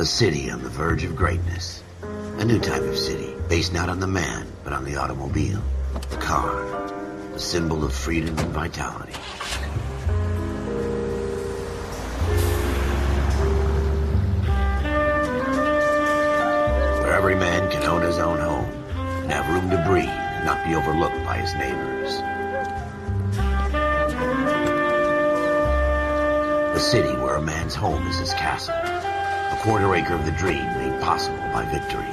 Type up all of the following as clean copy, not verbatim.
A city on the verge of greatness. A new type of city, based not on the man, but on the automobile. The car. The symbol of freedom and vitality. Where every man can own his own home, and have room to breathe, and not be overlooked by his neighbors. A city where a man's home is his castle. A quarter acre of the dream made possible by victory.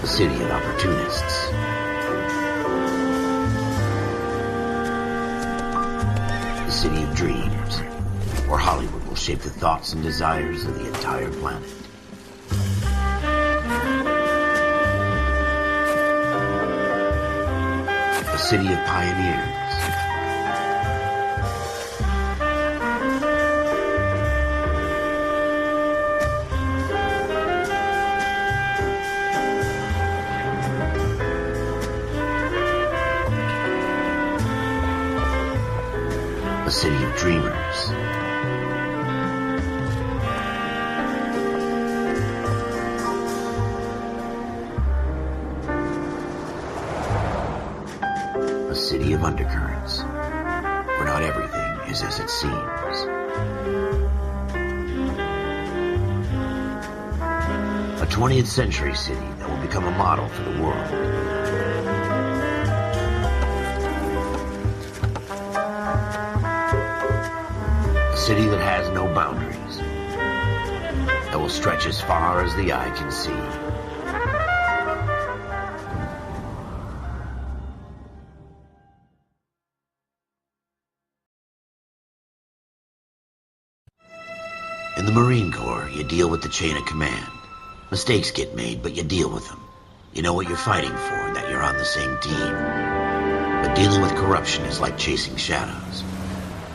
A city of opportunists. A city of dreams, where Hollywood will shape the thoughts and desires of the entire planet. A city of pioneers. A city of dreamers. A city of undercurrents, where not everything is as it seems. A 20th century city that will become a model for the world. A city that has no boundaries, that will stretch as far as the eye can see. In the Marine Corps, you deal with the chain of command. Mistakes get made, but you deal with them. You know what you're fighting for and that you're on the same team. But dealing with corruption is like chasing shadows.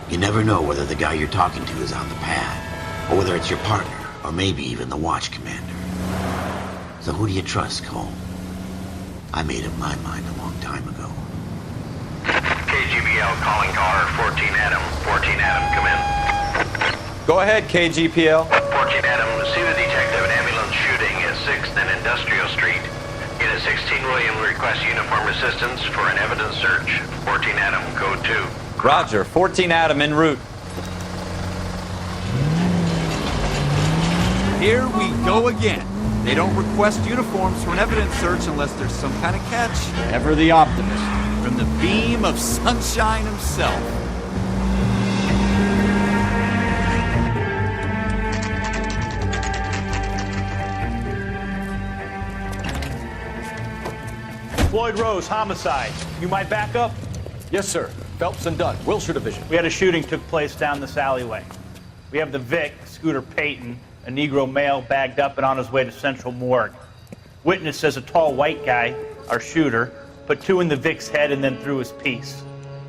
You never know whether the guy you're talking to is on the pad, or whether it's your partner, or maybe even the watch commander. So who do you trust, Cole? I made up my mind a long time ago. KGBL calling car 14 Adam. 14 Adam, come in. Go ahead, KGPL. 14 Adam, see the detective and ambulance shooting at 6th and Industrial Street. Unit 16 William requests uniform assistance for an evidence search. 14 Adam, code 2. Roger, 14 Adam en route. Here we go again. They don't request uniforms for an evidence search unless there's some kind of catch. Ever the optimist. From the beam of sunshine himself. Floyd Rose, homicide. You might back up? Yes, sir. Phelps and Dunn, Wilshire Division. We had a shooting took place down this alleyway. We have the Vic, Scooter Payton, a Negro male bagged up and on his way to Central Morgue. Witness says a tall white guy, our shooter, put 2 in the Vic's head and then threw his piece.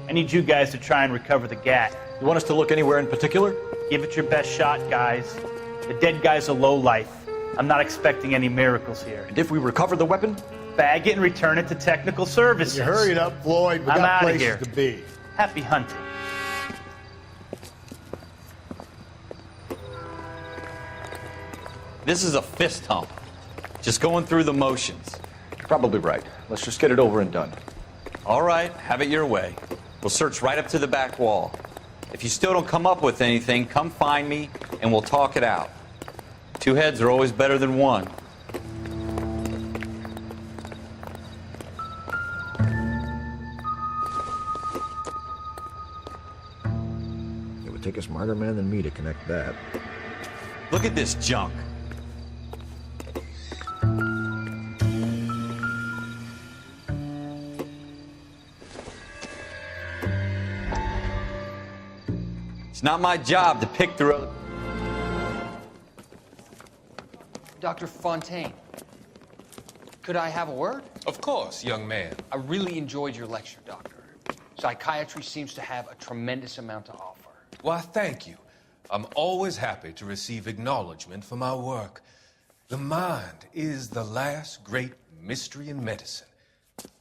I need you guys to try and recover the gat. You want us to look anywhere in particular? Give it your best shot, guys. The dead guy's a lowlife. I'm not expecting any miracles here. And if we recover the weapon? Bag it and return it to technical services. You hurry it up, Floyd. We I'm got outta places here. to be. Happy hunting. This is a fist hump. Just going through the motions. Probably right. Let's just get it over and done. All right, have it your way. We'll search right up to the back wall. If you still don't come up with anything, come find me and we'll talk it out. 2 heads are always better than 1. It would take a smarter man than me to connect that. Look at this junk. It's not my job to pick through other... Dr. Fontaine, could I have a word? Of course, young man. I really enjoyed your lecture, Doctor. Psychiatry seems to have a tremendous amount to offer. Why, thank you. I'm always happy to receive acknowledgement for my work. The mind is the last great mystery in medicine.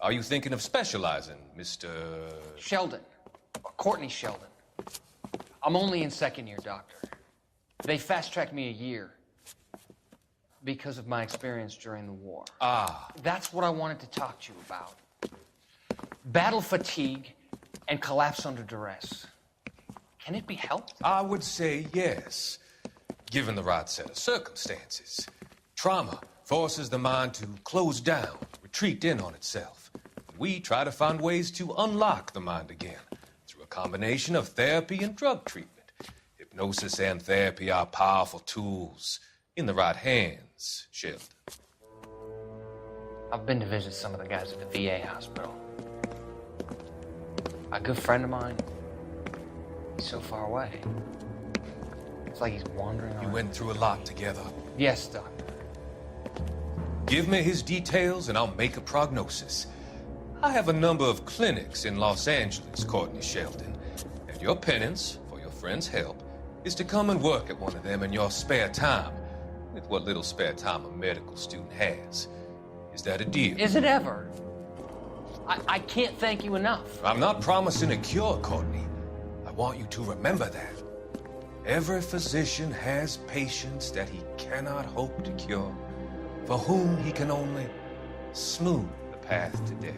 Are you thinking of specializing, Mr. Sheldon, or Courtney Sheldon. I'm only in second year, Doctor. They fast-tracked me a year because of my experience during the war. Ah. That's what I wanted to talk to you about. Battle fatigue and collapse under duress. Can it be helped? I would say yes, given the right set of circumstances. Trauma forces the mind to close down, retreat in on itself. We try to find ways to unlock the mind again through a combination of therapy and drug treatment. Hypnosis and therapy are powerful tools in the right hands, Sheldon. I've been to visit some of the guys at the VA hospital. A good friend of mine, he's so far away. It's like he's wandering around. You went through a lot together. Yes, Doctor. Give me his details and I'll make a prognosis. I have a number of clinics in Los Angeles, Courtney Sheldon. And your penance, for your friend's help, is to come and work at one of them in your spare time, with what little spare time a medical student has. Is that a deal? Is it ever? I can't thank you enough. I'm not promising a cure, Courtney. I want you to remember that. Every physician has patients that he cannot hope to cure, for whom he can only smooth the path to death.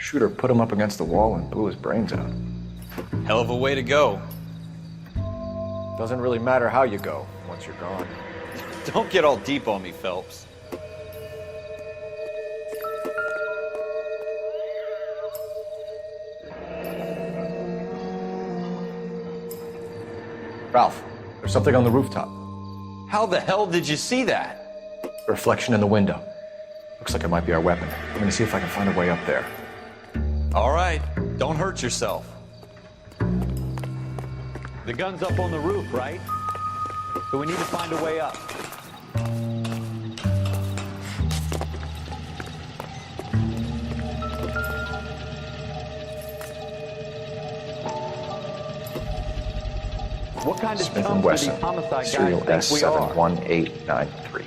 Shooter put him up against the wall and blew his brains out. Hell of a way to go. Doesn't really matter how you go once you're gone. Don't get all deep on me, Phelps. Ralph, there's something on the rooftop. How the hell did you see that? A reflection in the window. Looks like it might be our weapon. I'm gonna see if I can find a way up there. All right, don't hurt yourself. The gun's up on the roof, right? So we need to find a way up. What kind of Smith chumps and do Wesson, these homicide serial guys think we are? S71893.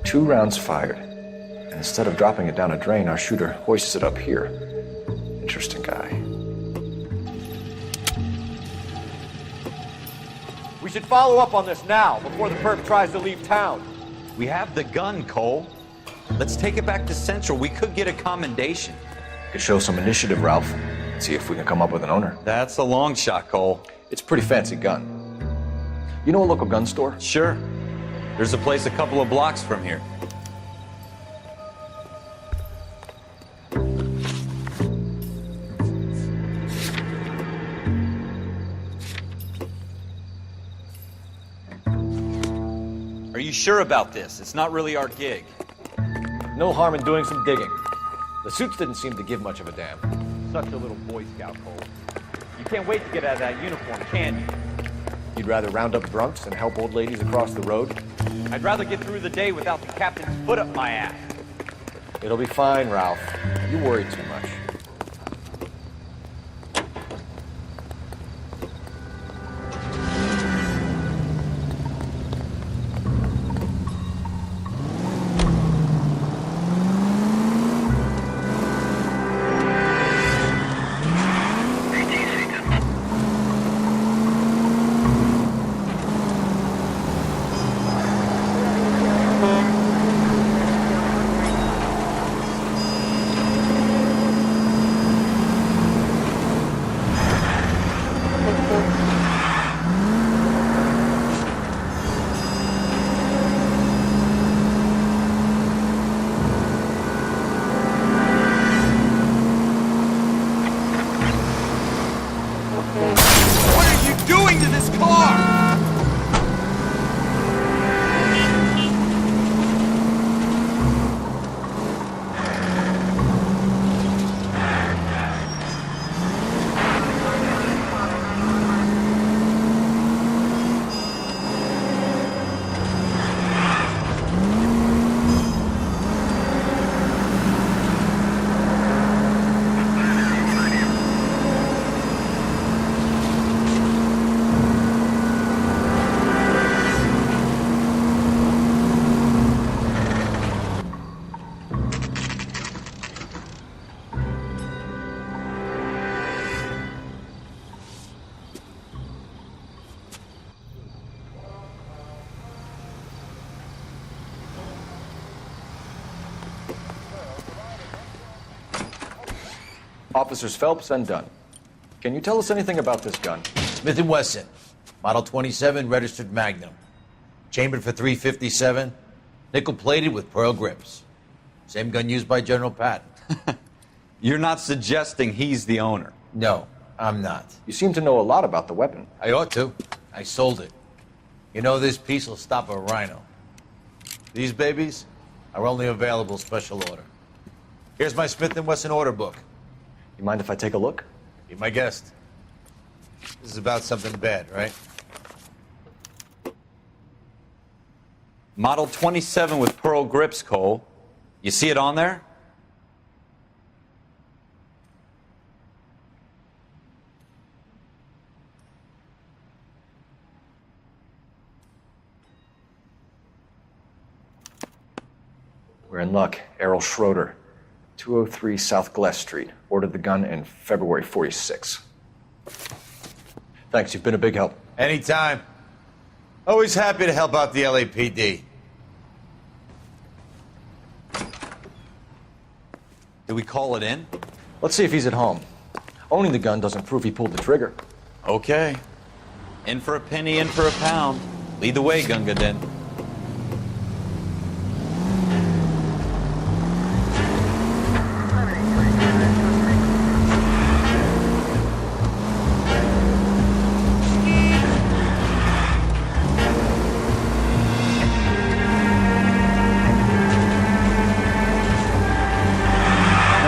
Two rounds fired. And instead of dropping it down a drain, our shooter hoists it up here. Interesting guy. We should follow up on this now, before the perp tries to leave town. We have the gun, Cole. Let's take it back to Central. We could get a commendation. Could show some initiative, Ralph. See if we can come up with an owner. That's a long shot, Cole. It's a pretty fancy gun. You know a local gun store? Sure. There's a place a couple of blocks from here. Are you sure about this? It's not really our gig. No harm in doing some digging. The suits didn't seem to give much of a damn. Such a little Boy Scout, Cole. You can't wait to get out of that uniform, can you? You'd rather round up drunks and help old ladies across the road? I'd rather get through the day without the captain's foot up my ass. It'll be fine, Ralph. You worry too much. Officers Phelps and Dunn. Can you tell us anything about this gun? Smith & Wesson, Model 27, registered Magnum. Chambered for .357, nickel-plated with pearl grips. Same gun used by General Patton. You're not suggesting he's the owner? No, I'm not. You seem to know a lot about the weapon. I ought to. I sold it. You know, this piece will stop a rhino. These babies are only available special order. Here's my Smith & Wesson order book. You mind if I take a look? Be my guest. This is about something bad, right? Model 27 with pearl grips, Cole. You see it on there? We're in luck. Errol Schroeder, 203 South Glass Street. Ordered the gun in February '46. Thanks, you've been a big help. Anytime. Always happy to help out the LAPD. Did we call it in? Let's see if he's at home. Owning the gun doesn't prove he pulled the trigger. Okay. In for a penny, in for a pound. Lead the way, Gunga Din.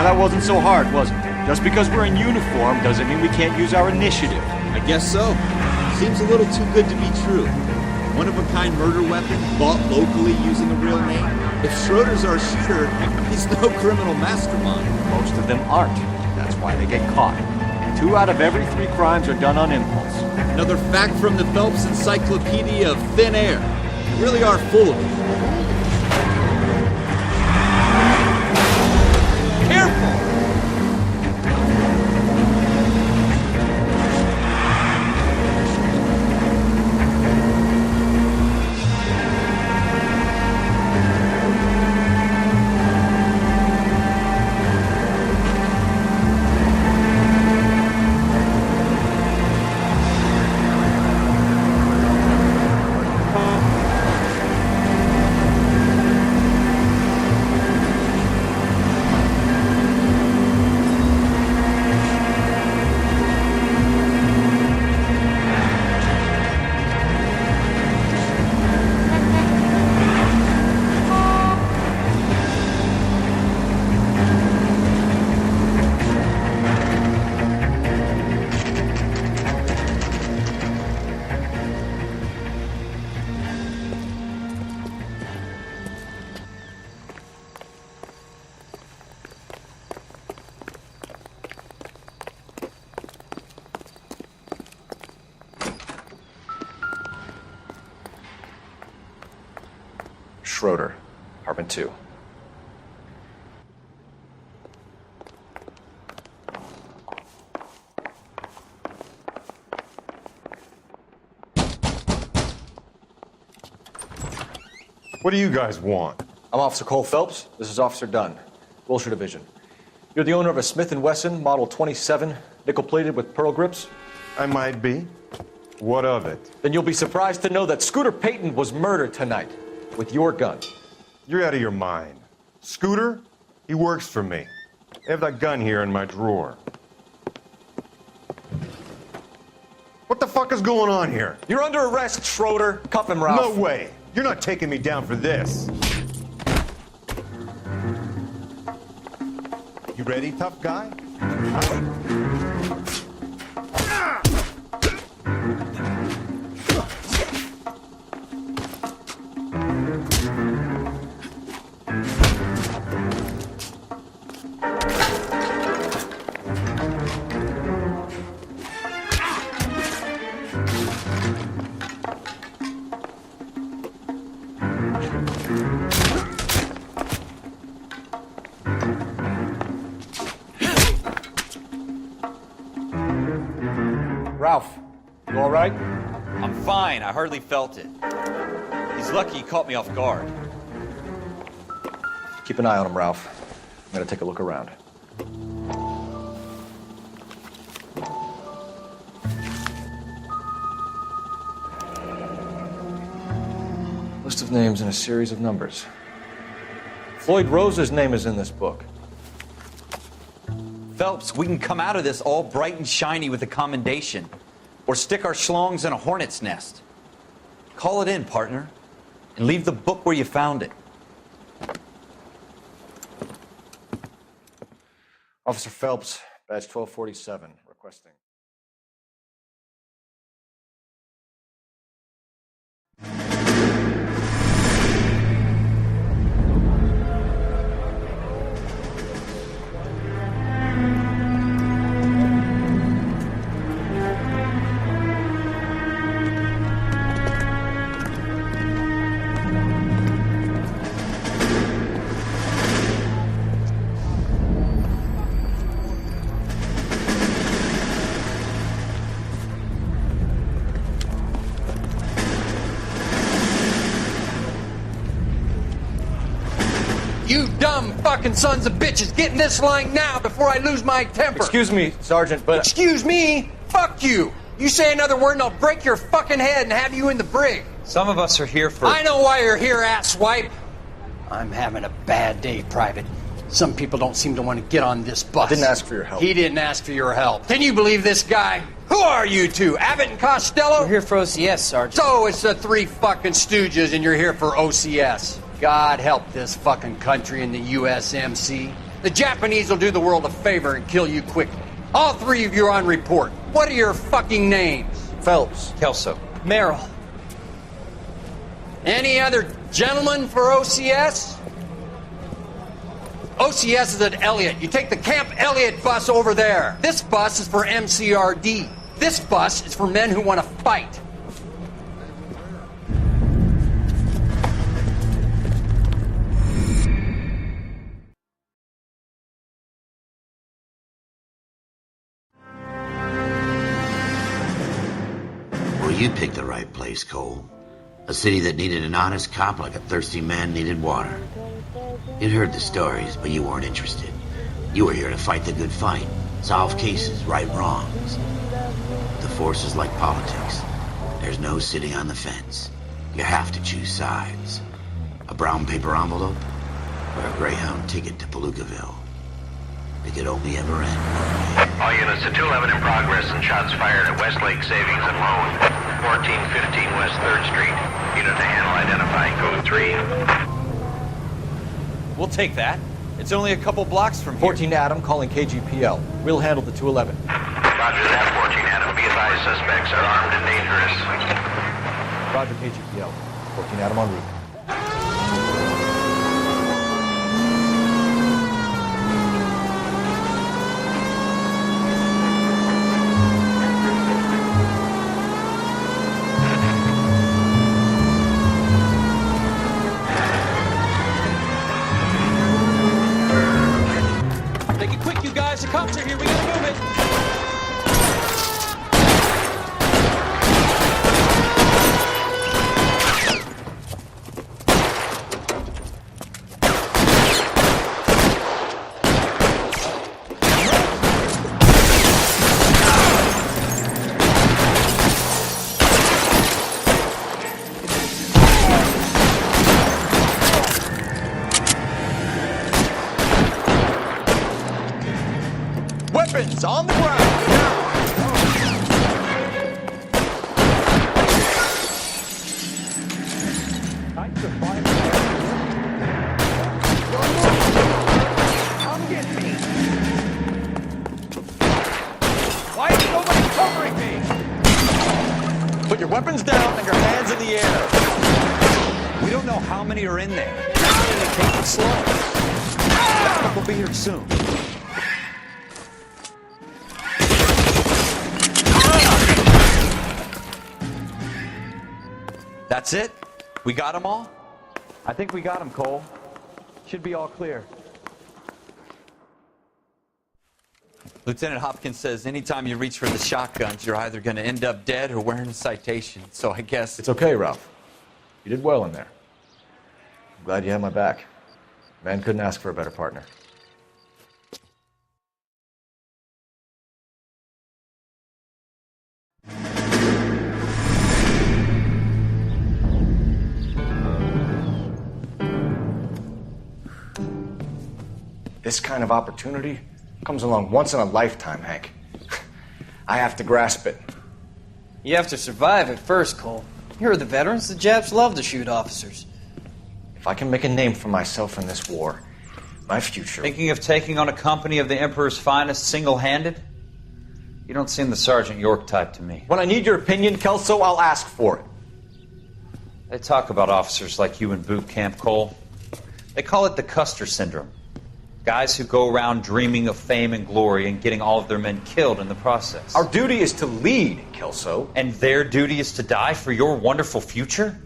That wasn't so hard, was it? Just because we're in uniform doesn't mean we can't use our initiative. I guess so. Seems a little too good to be true. One-of-a-kind murder weapon, bought locally using a real name. If Schroeder's our shooter, he's no criminal mastermind. Most of them aren't. That's why they get caught. 2 out of every 3 crimes are done on impulse. Another fact from the Phelps Encyclopedia of Thin Air. You really are full of it. Careful! Schroeder, apartment 2. What do you guys want? I'm Officer Cole Phelps. This is Officer Dunn, Wilshire Division. You're the owner of a Smith & Wesson Model 27, nickel-plated with pearl grips? I might be. What of it? Then you'll be surprised to know that Scooter Payton was murdered tonight with your gun. You're out of your mind. Scooter? He works for me. I have that gun here in my drawer. What the fuck is going on here? You're under arrest, Schroeder. Cuff him, Ralph. No way. You're not taking me down for this. You ready, tough guy? Ralph, you all right? I'm fine. I hardly felt it. He's lucky he caught me off guard. Keep an eye on him, Ralph. I'm gonna take a look around. List of names and a series of numbers. Floyd Rose's name is in this book. Phelps, we can come out of this all bright and shiny with a commendation, or stick our schlongs in a hornet's nest. Call it in, partner, and leave the book where you found it. Officer Phelps, badge 1247, requesting. You dumb fucking sons of bitches, get in this line now before I lose my temper. Excuse me, Sergeant, but... Excuse me? Fuck you. You say another word and I'll break your fucking head and have you in the brig. Some of us are here for... I know why you're here, asswipe. I'm having a bad day, Private. Some people don't seem to want to get on this bus. I didn't ask for your help. He didn't ask for your help. Can you believe this guy? Who are you two? Abbott and Costello? We're here for OCS, Sergeant. So it's the three fucking stooges and you're here for OCS. God help this fucking country and the USMC. The Japanese will do the world a favor and kill you quickly. All three of you are on report. What are your fucking names? Phelps. Kelso. Merrill. Any other gentlemen for OCS? OCS is at Elliott. You take the Camp Elliott bus over there. This bus is for MCRD. This bus is for men who want to fight. Well, you picked the right place, Cole. A city that needed an honest cop like a thirsty man needed water. You'd heard the stories, but you weren't interested. You were here to fight the good fight, solve cases, right wrongs. The force is like politics. There's no sitting on the fence. You have to choose sides. A brown paper envelope or a Greyhound ticket to Palookaville. It could only ever end one way. All units to 211 in progress and shots fired at Westlake Savings and Loan, 1415 West 3rd Street. Unit to handle identify code 3. We'll take that. It's only a couple blocks from here. 14 Adam calling KGPL. We'll handle the 211. Roger that, 14 Adam. Be advised, suspects are armed and dangerous. Roger, KGPL. 14 Adam en route. Make it quick, you guys. The cops are here. We gotta move it. Weapons on the ground! Come get me! Why is nobody covering me? Put your weapons down and your hands in the air. We don't know how many are in there. Take it slow. We'll be here soon. That's it? We got them all? I think we got him, Cole. Should be all clear. Lieutenant Hopkins says anytime you reach for the shotguns, you're either going to end up dead or wearing a citation. So I guess... It's okay, Ralph. You did well in there. I'm glad you had my back. Man couldn't ask for a better partner. This kind of opportunity comes along once in a lifetime, Hank. I have to grasp it. You have to survive it first, Cole. Here are the veterans. The Japs love to shoot officers. If I can make a name for myself in this war, my future... Thinking of taking on a company of the Emperor's finest single-handed? You don't seem the Sergeant York type to me. When I need your opinion, Kelso, I'll ask for it. They talk about officers like you in boot camp, Cole. They call it the Custer Syndrome. Guys who go around dreaming of fame and glory and getting all of their men killed in the process. Our duty is to lead, Kelso. And their duty is to die for your wonderful future?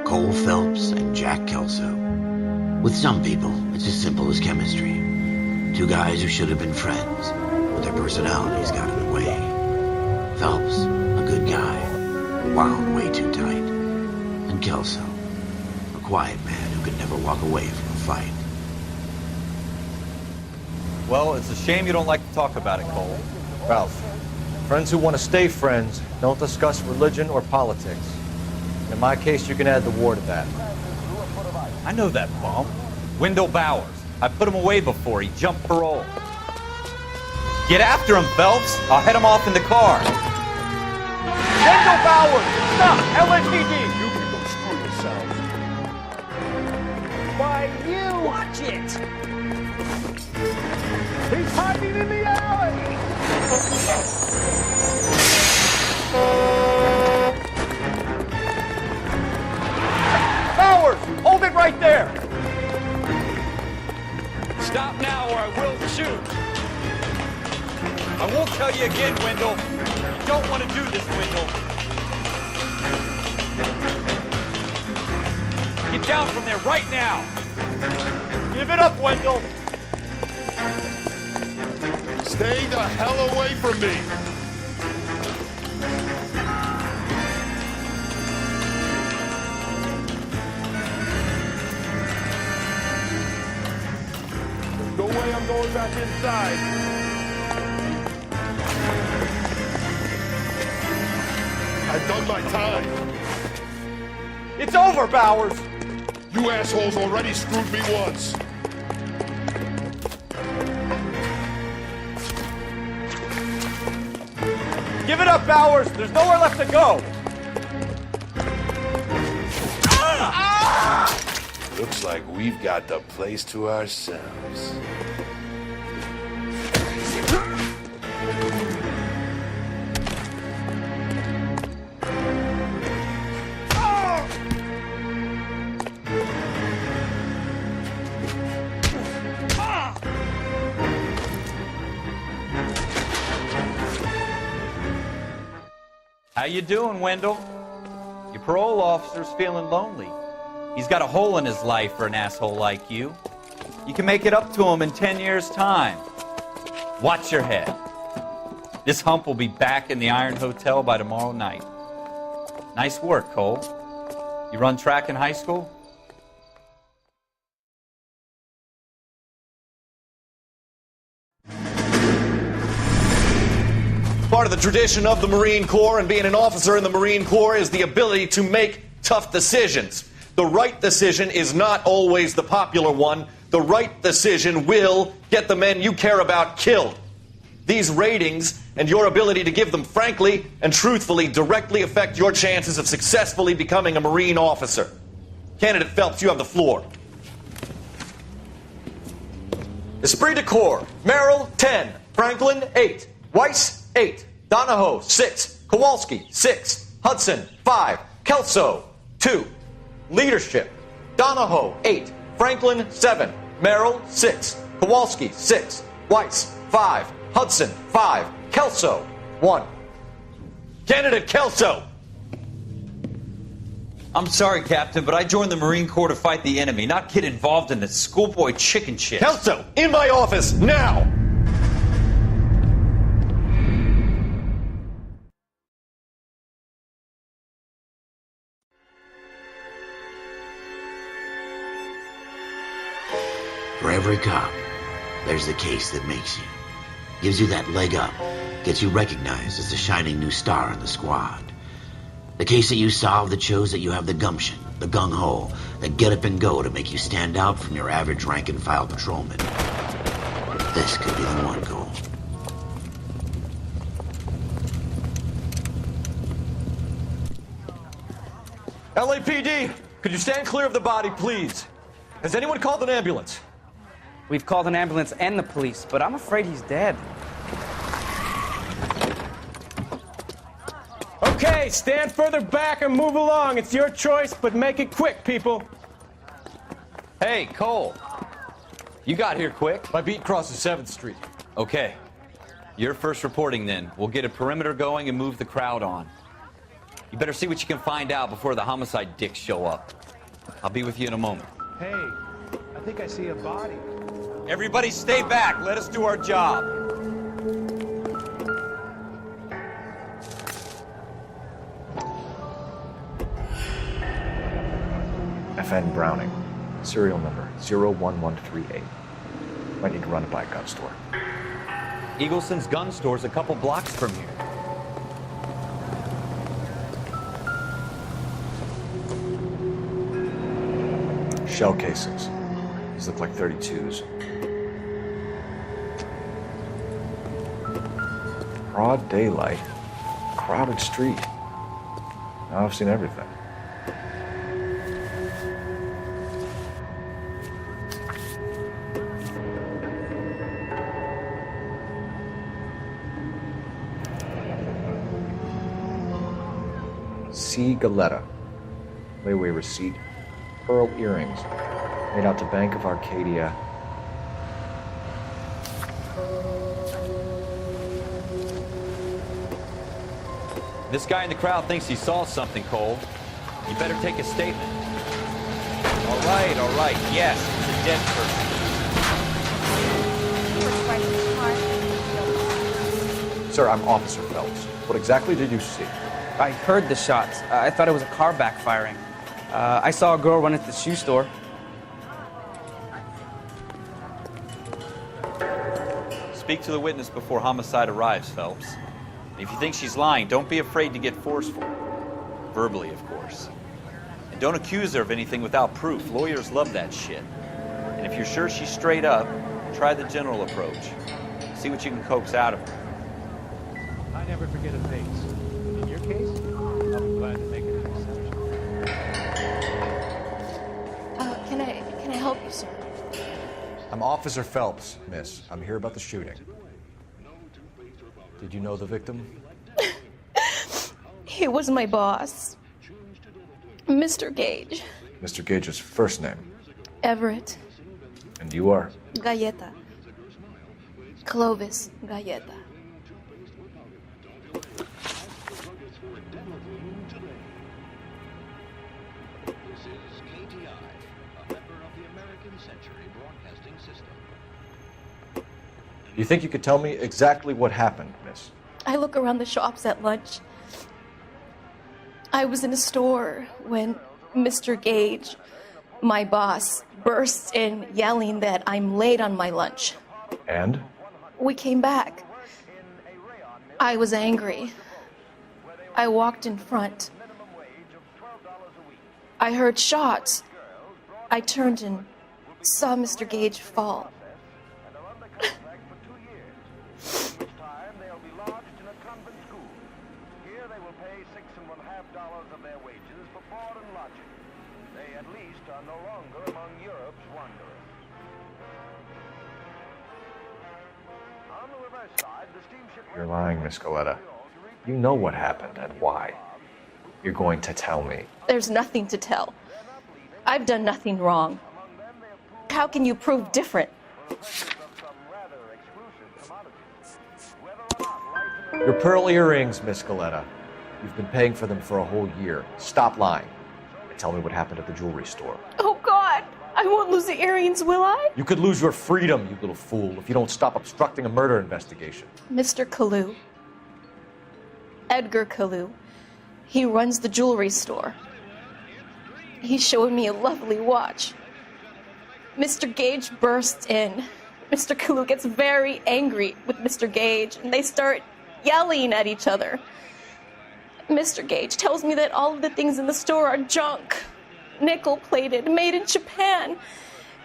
Cole Phelps and Jack Kelso. With some people, it's as simple as chemistry. Two guys who should have been friends, but their personalities got in the way. Phelps, a good guy, wound way too tight. And Kelso, a quiet man who could never walk away from a fight. Well, it's a shame you don't like to talk about it, Cole. Ralph, friends who want to stay friends don't discuss religion or politics. In my case, you can add the war to that. I know that bum. Wendell Bowers. I put him away before. He jumped parole. Get after him, Phelps. I'll head him off in the car. Wendell Bowers! Stop! LAPD! You can go screw yourselves. Why, you! Watch it! He's hiding in the alley! Bowers! Hold it right there! Stop now or I will shoot. I won't tell you again, Wendell. You don't want to do this, Wendell. Get down from there right now. Give it up, Wendell. Stay the hell away from me. No way I'm going back inside. I've done my time. It's over, Bowers. You assholes already screwed me once. Give it up, Bowers. There's nowhere left to go. Looks like we've got the place to ourselves. How you doing, Wendell? Your parole officer's feeling lonely. He's got a hole in his life for an asshole like you. You can make it up to him in 10 years' time. Watch your head. This hump will be back in the Iron Hotel by tomorrow night. Nice work, Cole. You run track in high school? Part of the tradition of the Marine Corps and being an officer in the Marine Corps is the ability to make tough decisions. The right decision is not always the popular one. The right decision will get the men you care about killed. These ratings and your ability to give them frankly and truthfully directly affect your chances of successfully becoming a Marine officer. Candidate Phelps, you have the floor. Esprit de Corps, Merrill, 10. Franklin, 8. Weiss, 8. Donahoe, 6. Kowalski, 6. Hudson, 5. Kelso, 2. Leadership, Donahoe, 8. Franklin, 7. Merrill, 6. Kowalski, 6. Weiss, 5. Hudson, 5. Kelso, 1. Candidate Kelso! I'm sorry, Captain, but I joined the Marine Corps to fight the enemy, not get involved in this schoolboy chicken shit. Kelso, in my office, now! every cop, there's the case that makes you. Gives you that leg up, gets you recognized as the shining new star in the squad. The case that you solve that shows that you have the gumption, the gung-ho, the get up and go to make you stand out from your average rank-and-file patrolman. This could be the one goal. LAPD, could you stand clear of the body, please? Has anyone called an ambulance? We've called an ambulance and the police, but I'm afraid he's dead. Okay, stand further back and move along. It's your choice, but make it quick, people. Hey, Cole. You got here quick. My beat crosses 7th Street. Okay. You're first reporting then. We'll get a perimeter going and move the crowd on. You better see what you can find out before the homicide dicks show up. I'll be with you in a moment. Hey, I think I see a body. Everybody stay back. Let us do our job. FN Browning, serial number 01138. Might need to run it by a gun store. Eagleson's gun store's a couple blocks from here. Shell casings. These look like 32s. Broad daylight. Crowded street. Now I've seen everything. C. Galetta. Layaway receipt. Pearl earrings. Made out to Bank of Arcadia. This guy in the crowd thinks he saw something, Cole. You better take a statement. All right. Yes, it's a dead person. Sir, I'm Officer Phelps. What exactly did you see? I heard the shots. I thought it was a car backfiring. I saw a girl run at the shoe store. Speak to the witness before homicide arrives, Phelps. If you think she's lying, don't be afraid to get forceful. Verbally, of course. And don't accuse her of anything without proof. Lawyers love that shit. And if you're sure she's straight up, try the general approach. See what you can coax out of her. I never forget a face. In your case, I'll be glad to make an exception. Can I help you, sir? I'm Officer Phelps, miss. I'm here about the shooting. Did you know the victim? He was my boss, Mr. Gage. Mr. Gage's first name. Everett. And you are? Galleta. Clovis Galleta. You think you could tell me exactly what happened, miss? I look around the shops at lunch. I was in a store when Mr. Gage, my boss, bursts in yelling that I'm late on my lunch. And? We came back. I was angry. I walked in front. I heard shots. I turned and saw Mr. Gage fall. You're lying, Miss Galetta. You know what happened and why. You're going to tell me. There's nothing to tell. I've done nothing wrong. How can you prove different? Your pearl earrings, Miss Galetta. You've been paying for them for a whole year. Stop lying. And tell me what happened at the jewelry store. Oh, God! I won't lose the earrings, will I? You could lose your freedom, you little fool, if you don't stop obstructing a murder investigation. Mr. Kalu. Edgar Kalu. He runs the jewelry store. He showed me a lovely watch. Mr. Gage bursts in. Mr. Kalu gets very angry with Mr. Gage, and they start yelling at each other. Mr. Gage tells me that all of the things in the store are junk, nickel-plated, made in Japan,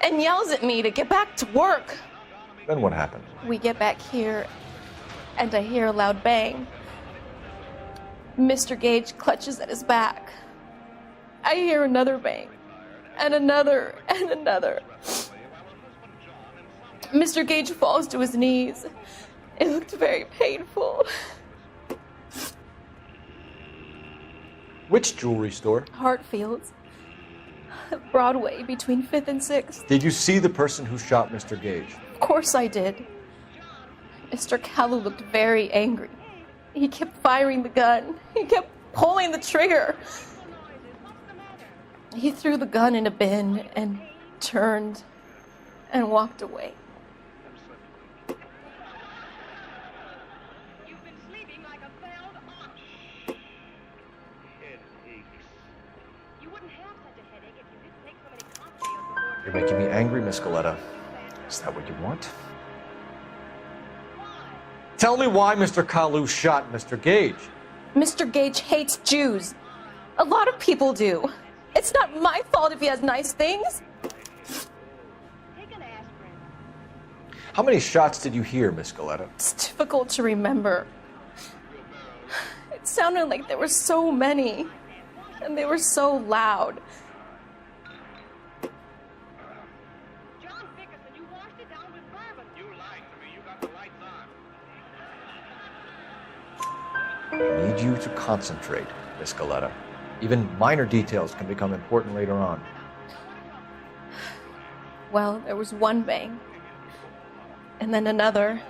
and yells at me to get back to work. Then what happened? We get back here, and I hear a loud bang. Mr. Gage clutches at his back. I hear another bang, and another, and another. Mr. Gage falls to his knees. It looked very painful. Which jewelry store? Hartfield's. Broadway, between 5th and 6th. Did you see the person who shot Mr. Gage? Of course I did. Mr. Kalu looked very angry. He kept firing the gun. He kept pulling the trigger. He threw the gun in a bin and turned and walked away. You're making me angry, Miss Galetta. Is that what you want? Tell me why Mr. Kalu shot Mr. Gage. Mr. Gage hates Jews. A lot of people do. It's not my fault if he has nice things. How many shots did you hear, Miss Galetta? It's difficult to remember. It sounded like there were so many, and they were so loud. I need you to concentrate, Miss Galetta. Even minor details can become important later on. Well, there was one bang, and then another,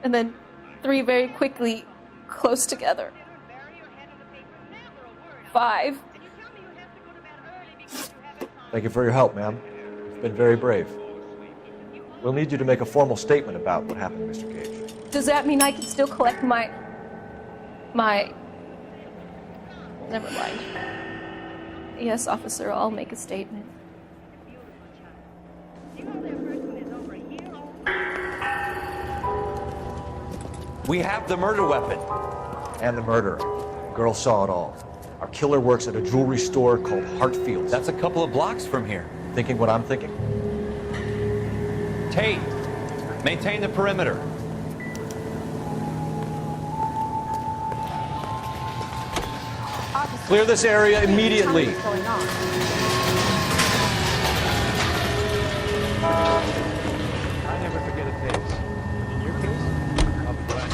and then 3 very quickly, close together. 5. Thank you for your help, ma'am. You've been very brave. We'll need you to make a formal statement about what happened, Mr. Gage. Does that mean I can still collect my... Never mind. Yes, officer, I'll make a statement. We have the murder weapon. And the murderer. The girl saw it all. Our killer works at a jewelry store called Hartfield's. That's a couple of blocks from here. Thinking what I'm thinking? Tate, maintain the perimeter. Clear this area immediately. I never forget a face. In your case, I'll be glad.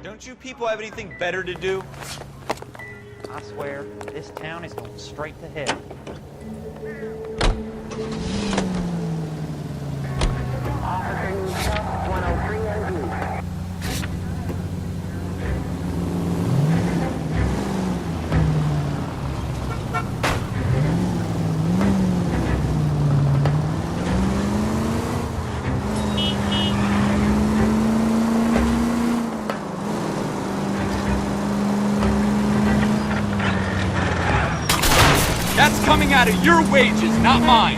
Don't you people have anything better to do? I swear, this town is going straight to hell. That's coming out of your wages, not mine.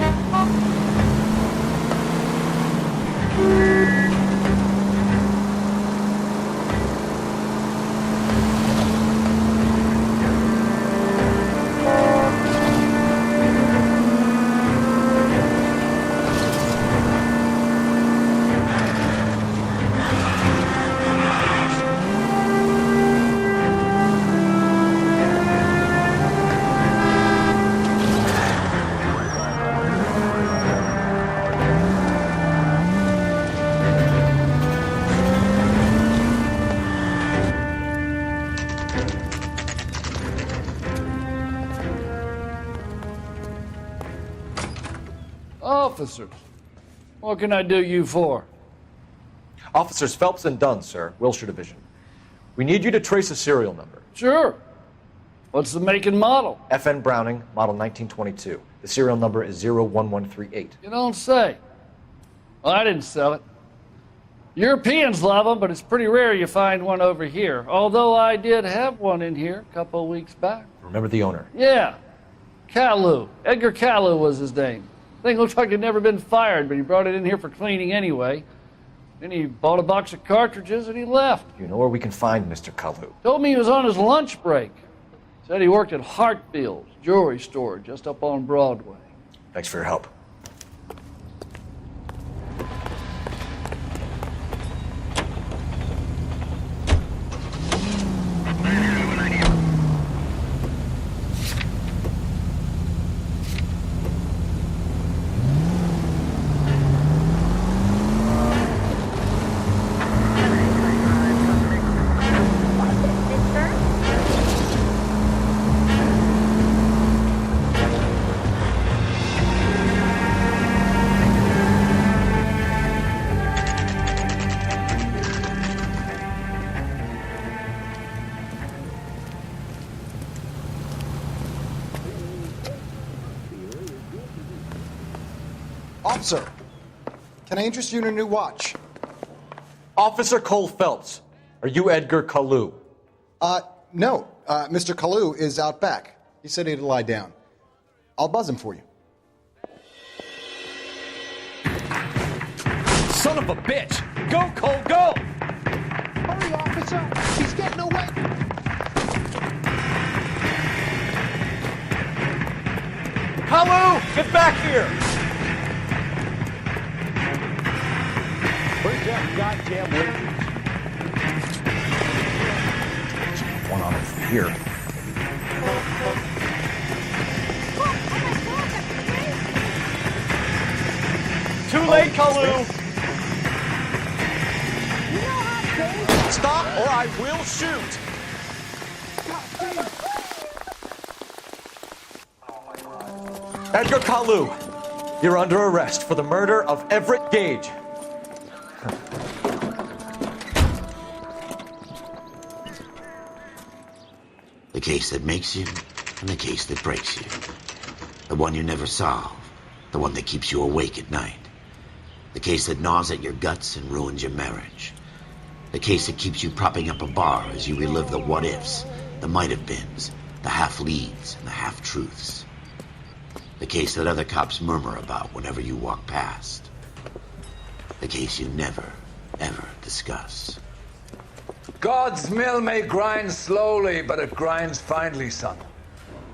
Officers, what can I do you for? Officers Phelps and Dunn, sir, Wilshire Division. We need you to trace a serial number. Sure. What's the make and model? FN Browning, model 1922. The serial number is 01138. You don't say. Well, I didn't sell it. Europeans love them, but it's pretty rare you find one over here. Although I did have one in here a couple of weeks back. Remember the owner? Yeah. Kalu. Edgar Kalu was his name. Thing looks like he'd never been fired, but he brought it in here for cleaning anyway. Then he bought a box of cartridges and he left. You know where we can find Mr. Kalu? Told me he was on his lunch break. Said he worked at Hartfield's jewelry store just up on Broadway. Thanks for your help. Officer, can I interest you in a new watch? Officer Cole Phelps, are you Edgar Kalu? No. Mr. Kalu is out back. He said he'd lie down. I'll buzz him for you. Son of a bitch! Go, Cole, go! Hurry, officer! He's getting away! Kalu, get back here! Where's that goddamn witness? One on him from here. Too late, Kalu! Stop or I will shoot! Edgar Kalu, you're under arrest for the murder of Everett Gage. The case that makes you, and the case that breaks you. The one you never solve, the one that keeps you awake at night. The case that gnaws at your guts and ruins your marriage. The case that keeps you propping up a bar as you relive the what-ifs, the might-have-beens, the half-leads, and the half-truths. The case that other cops murmur about whenever you walk past. The case you never, ever discuss. God's mill may grind slowly, but it grinds finely, son.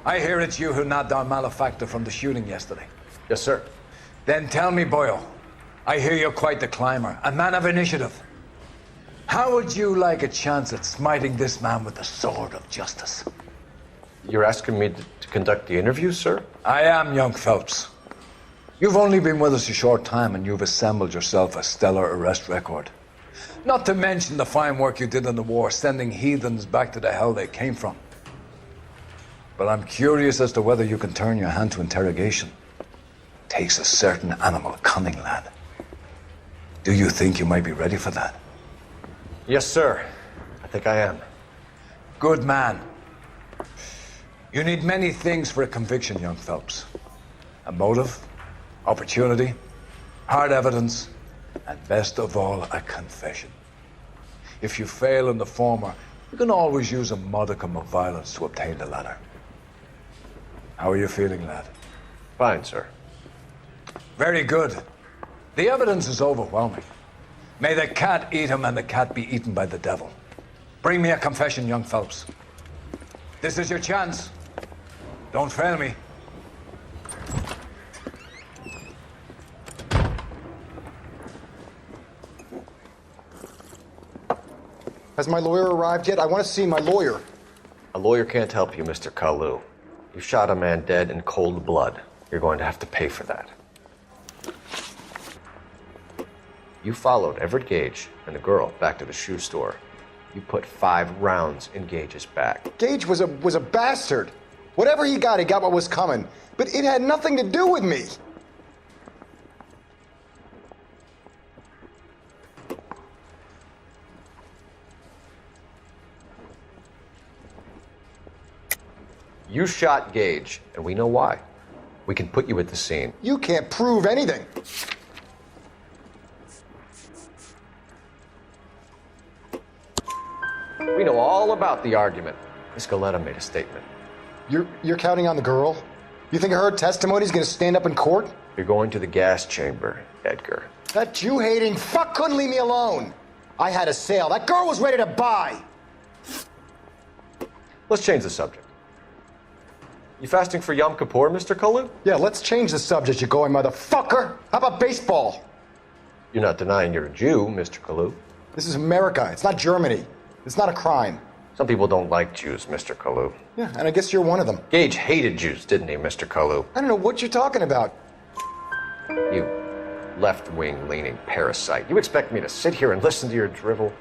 I hear it's you who nabbed our malefactor from the shooting yesterday. Yes, sir. Then tell me, Boyle, I hear you're quite the climber, a man of initiative. How would you like a chance at smiting this man with the sword of justice? You're asking me to conduct the interview, sir? I am, young Phelps. You've only been with us a short time and you've assembled yourself a stellar arrest record. Not to mention the fine work you did in the war, sending heathens back to the hell they came from. But I'm curious as to whether you can turn your hand to interrogation. Takes a certain animal cunning, lad. Do you think you might be ready for that? Yes, sir. I think I am. Good man. You need many things for a conviction, young Phelps. A motive, opportunity, hard evidence, and best of all, a confession. If you fail in the former, you can always use a modicum of violence to obtain the latter. How are you feeling, lad? Fine, sir. Very good. The evidence is overwhelming. May the cat eat him and the cat be eaten by the devil. Bring me a confession, young Phelps. This is your chance. Don't fail me. Has my lawyer arrived yet? I want to see my lawyer. A lawyer can't help you, Mr. Kalu. You shot a man dead in cold blood. You're going to have to pay for that. You followed Everett Gage and the girl back to the shoe store. You put 5 rounds in Gage's back. Gage was a bastard. Whatever he got what was coming. But it had nothing to do with me. You shot Gage, and we know why. We can put you at the scene. You can't prove anything. We know all about the argument. Miss Galetta made a statement. You're counting on the girl? You think her testimony's gonna stand up in court? You're going to the gas chamber, Edgar. That Jew-hating fuck couldn't leave me alone. I had a sale. That girl was ready to buy. Let's change the subject. You fasting for Yom Kippur, Mr. Kalu? Yeah, let's change the subject, you going motherfucker. How about baseball? You're not denying you're a Jew, Mr. Kalu. This is America. It's not Germany. It's not a crime. Some people don't like Jews, Mr. Kalu. Yeah, and I guess you're one of them. Gage hated Jews, didn't he, Mr. Kalu? I don't know what you're talking about. You left-wing leaning parasite. You expect me to sit here and listen to your drivel?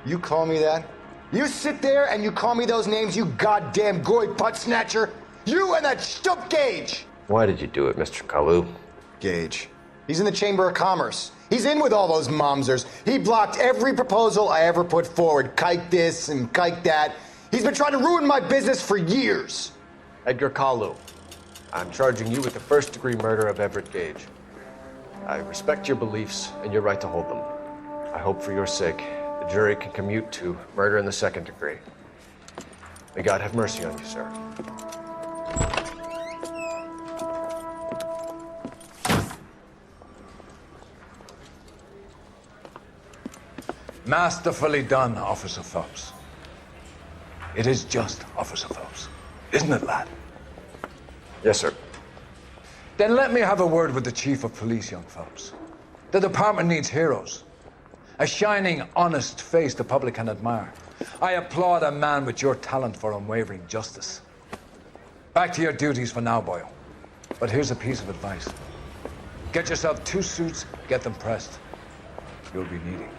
You call me that? You sit there and you call me those names, you goddamn goy butt snatcher? You and that stup Gage! Why did you do it, Mr. Kalu? Gage. He's in the Chamber of Commerce. He's in with all those momsers. He blocked every proposal I ever put forward. Kike this and kike that. He's been trying to ruin my business for years. Edgar Kalu, I'm charging you with the first-degree murder of Everett Gage. I respect your beliefs and your right to hold them. I hope for your sake the jury can commute to murder in the second degree. May God have mercy on you, sir. Masterfully done, Officer Phelps. It is just, Officer Phelps. Isn't it, lad? Yes, sir. Then let me have a word with the Chief of Police, young Phelps. The department needs heroes. A shining, honest face the public can admire. I applaud a man with your talent for unwavering justice. Back to your duties for now, Boyle. But here's a piece of advice. Get yourself 2 suits, get them pressed. You'll be needing them.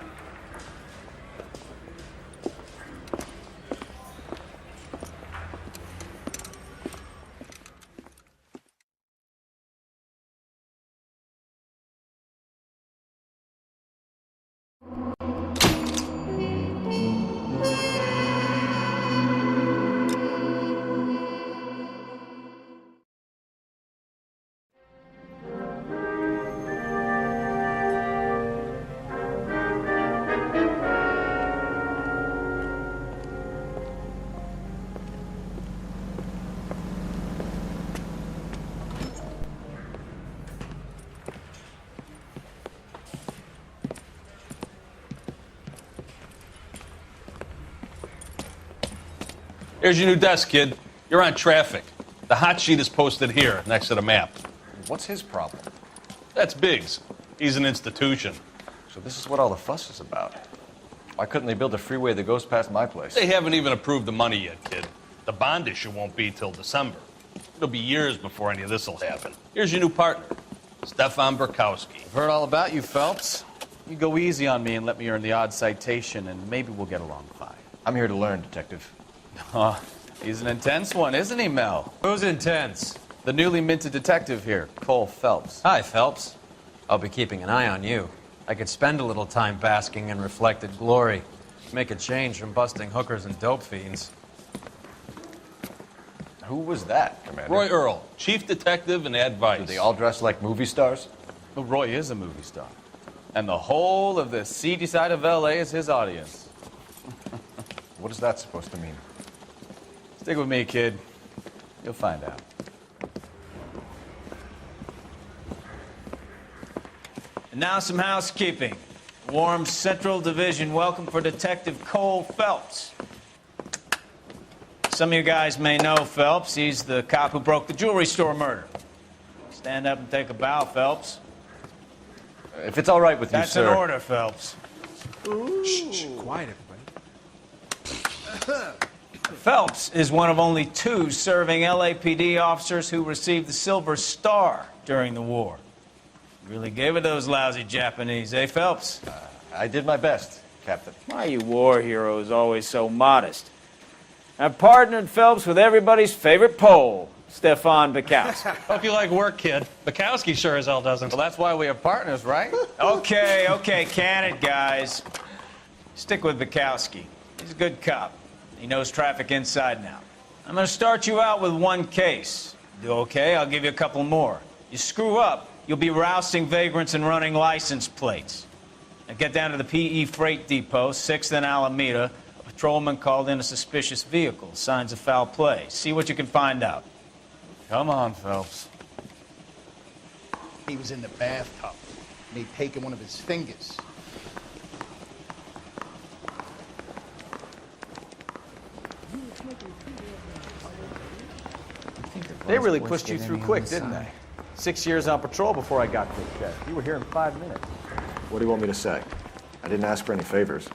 Here's your new desk, kid. You're on traffic. The hot sheet is posted here, next to the map. What's his problem? That's Biggs. He's an institution. So this is what all the fuss is about. Why couldn't they build a freeway that goes past my place? They haven't even approved the money yet, kid. The bond issue won't be till December. It'll be years before any of this will happen. Here's your new partner, Stefan Burkowski. I've heard all about you, Phelps. You go easy on me and let me earn the odd citation, and maybe we'll get along fine. I'm here to learn, Detective. Oh, he's an intense one, isn't he, Mel? Who's intense? The newly minted detective here, Cole Phelps. Hi, Phelps. I'll be keeping an eye on you. I could spend a little time basking in reflected glory. Make a change from busting hookers and dope fiends. Who was that, Commander? Roy Earl, chief detective and advice. Do they all dress like movie stars? Well, Roy is a movie star. And the whole of the seedy side of L.A. is his audience. What is that supposed to mean? Stick with me, kid. You'll find out. And now some housekeeping. Warm Central Division welcome for Detective Cole Phelps. Some of you guys may know Phelps. He's the cop who broke the jewelry store murder. Stand up and take a bow, Phelps. If it's all right with you, sir. That's an order, Phelps. Shh, quiet, everybody. Phelps is one of only 2 serving LAPD officers who received the Silver Star during the war. Really gave it those lousy Japanese, eh, Phelps? I did my best, Captain. Why are you war heroes always so modest? I've partnered Phelps with everybody's favorite Pole, Stefan Burkowski. Hope you like work, kid. Bukowski sure as hell doesn't. Well, that's why we have partners, right? Okay, can it, guys. Stick with Bukowski. He's a good cop. He knows traffic inside and out. I'm going to start you out with one case. Do okay, I'll give you a couple more. You screw up, you'll be rousting vagrants and running license plates. Now get down to the PE Freight Depot, 6th and Alameda. A patrolman called in a suspicious vehicle. Signs of foul play. See what you can find out. Come on, Phelps. He was in the bathtub, and he'd taken one of his fingers. They really pushed you through quick, didn't they? 6 years on patrol before I got to the shed. You were here in 5 minutes. What do you want me to say? I didn't ask for any favors.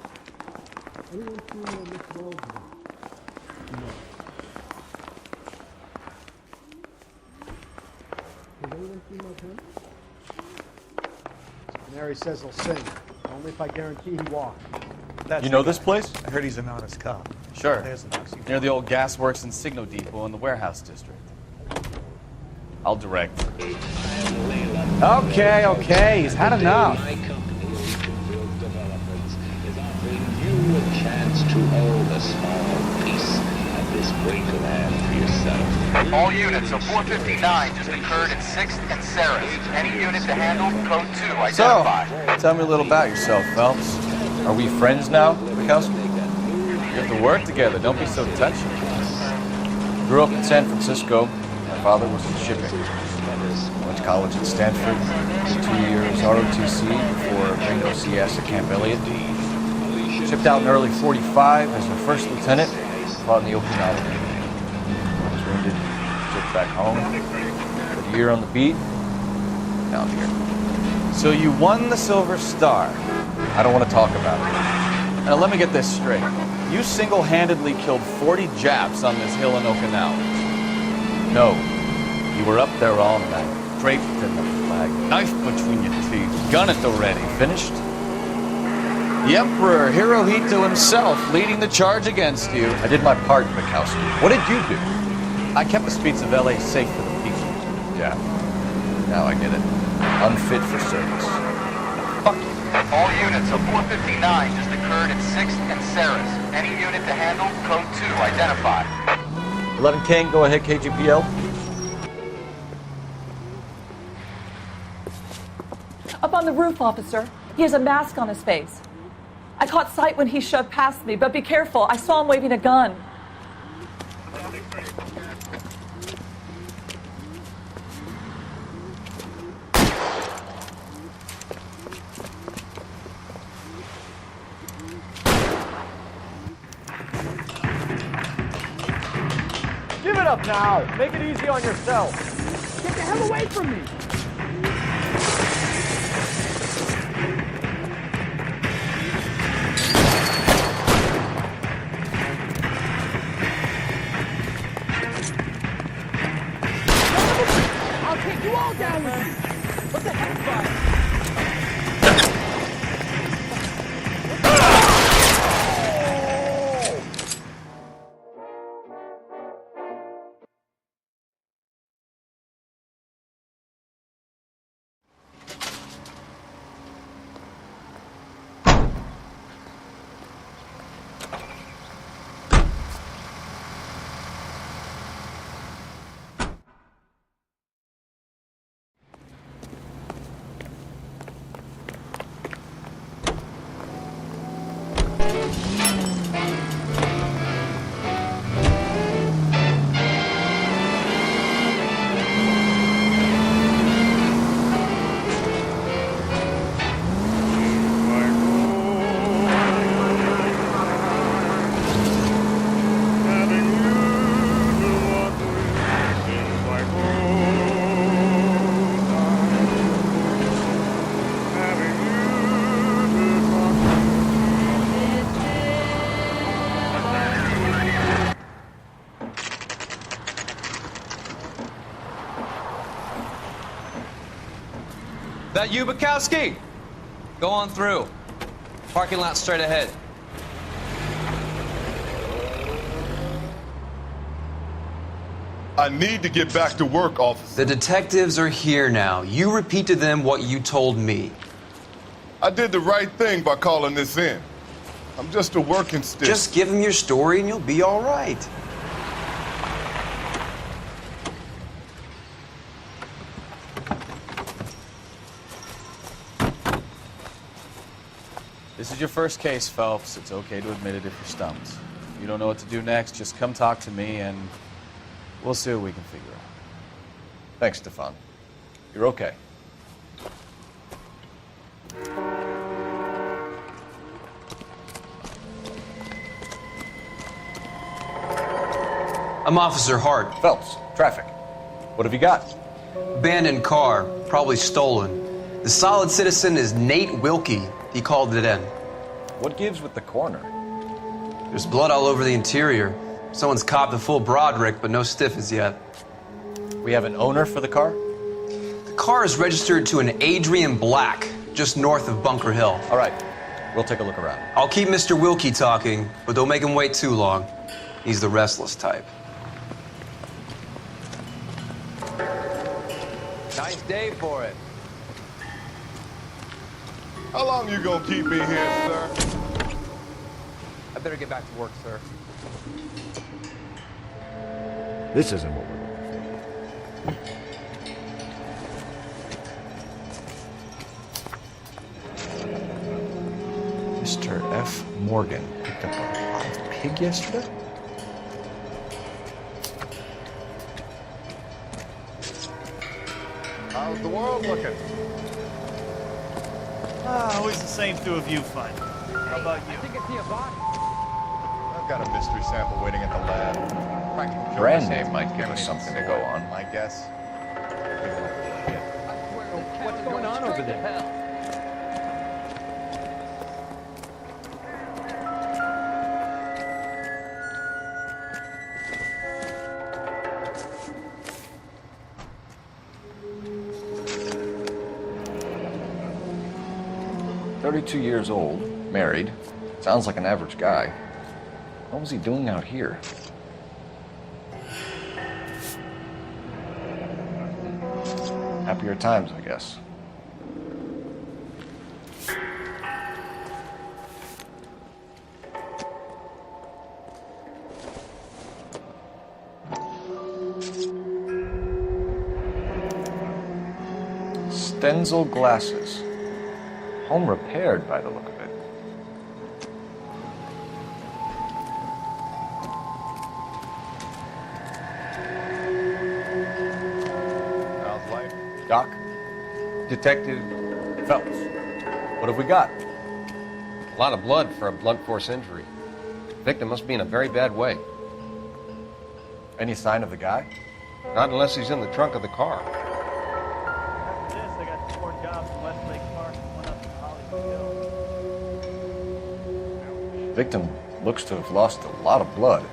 Canary says he'll sing, only if I guarantee he walks. You know this place? I heard he's an honest cop. Sure. There's the box. Near the old gas works and signal depot in the warehouse district. I'll direct. Okay, okay, he's had enough. You a chance to own a small piece of this great land for yourself. All units, so 459 just occurred at 6th and Sarah. Any unit to handle, code 2, identify. So, tell me a little about yourself, Phelps. Are we friends now, Mikowski? We have to work together. Don't be so touchy. Grew up in San Francisco. My father was in shipping. Went to college at Stanford. 2 years ROTC before going to OCS at Camp Elliott. Shipped out in early 45 as a first lieutenant. Fought in the Okinawa. I was wounded. Shipped back home. Did a year on the beat. Now I'm here. So you won the Silver Star. I don't want to talk about it. Now let me get this straight. You single-handedly killed 40 Japs on this hill in Okinawa. No. You were up there all night, draped in the flag, knife between your teeth, gun at the ready. Finished? The Emperor Hirohito himself leading the charge against you. I did my part, Mikowski. What did you do? I kept the streets of L.A. safe for the people. Yeah. Now I get it. Unfit for service. Fuck you. All units, so 459 just occurred at 6th and Sarah's. Any unit to handle, code 2, identify. 11 King, go ahead, KGPL. Up on the roof, officer. He has a mask on his face. I caught sight when he shoved past me, but be careful. I saw him waving a gun. Give it up now. Make it easy on yourself. Get the hell away from me! I'll take you all down with me! What the heck, That you, Bukowski? Go on through. Parking lot straight ahead. I need to get back to work, officer. The detectives are here now. You repeat to them what you told me. I did the right thing by calling this in. I'm just a working stick. Just give them your story and you'll be all right. This is your first case, Phelps. It's okay to admit it if you're stumped. If you don't know what to do next, just come talk to me and we'll see what we can figure out. Thanks, Stefan. You're okay. I'm Officer Hart. Phelps, traffic. What have you got? Abandoned car, probably stolen. The solid citizen is Nate Wilkie. He called it in. What gives with the coroner? There's blood all over the interior. Someone's copped a full Broderick, but no stiff as yet. We have an owner for the car? The car is registered to an Adrian Black, just north of Bunker Hill. All right, we'll take a look around. I'll keep Mr. Wilkie talking, but don't make him wait too long. He's the restless type. Nice day for it. How long you gonna keep me here, sir? I better get back to work, sir. This isn't what we're looking for. Mr. F. Morgan picked up a live pig yesterday? How's the world looking? Always the same two of you fighting. How about you? I think I see a body. I've got a mystery sample waiting at the lab. Practical joke Brand I saved name might from give us Kennedy something to go on. My guess. What's going on over there? "32 years old, married. Sounds like an average guy. What was he doing out here?" Happier times, I guess. Stenzel glasses. Home repaired by the look of it. How's life? Doc? Detective Phelps, What have we got? a lot of blood for a blunt force injury. Victim must be in a very bad way. Any sign of the guy? Not unless he's in the trunk of the car. After this, I got 2 more jobs in Westlake Park and 1 up in Hollywood Hills. Victim looks to have lost a lot of blood.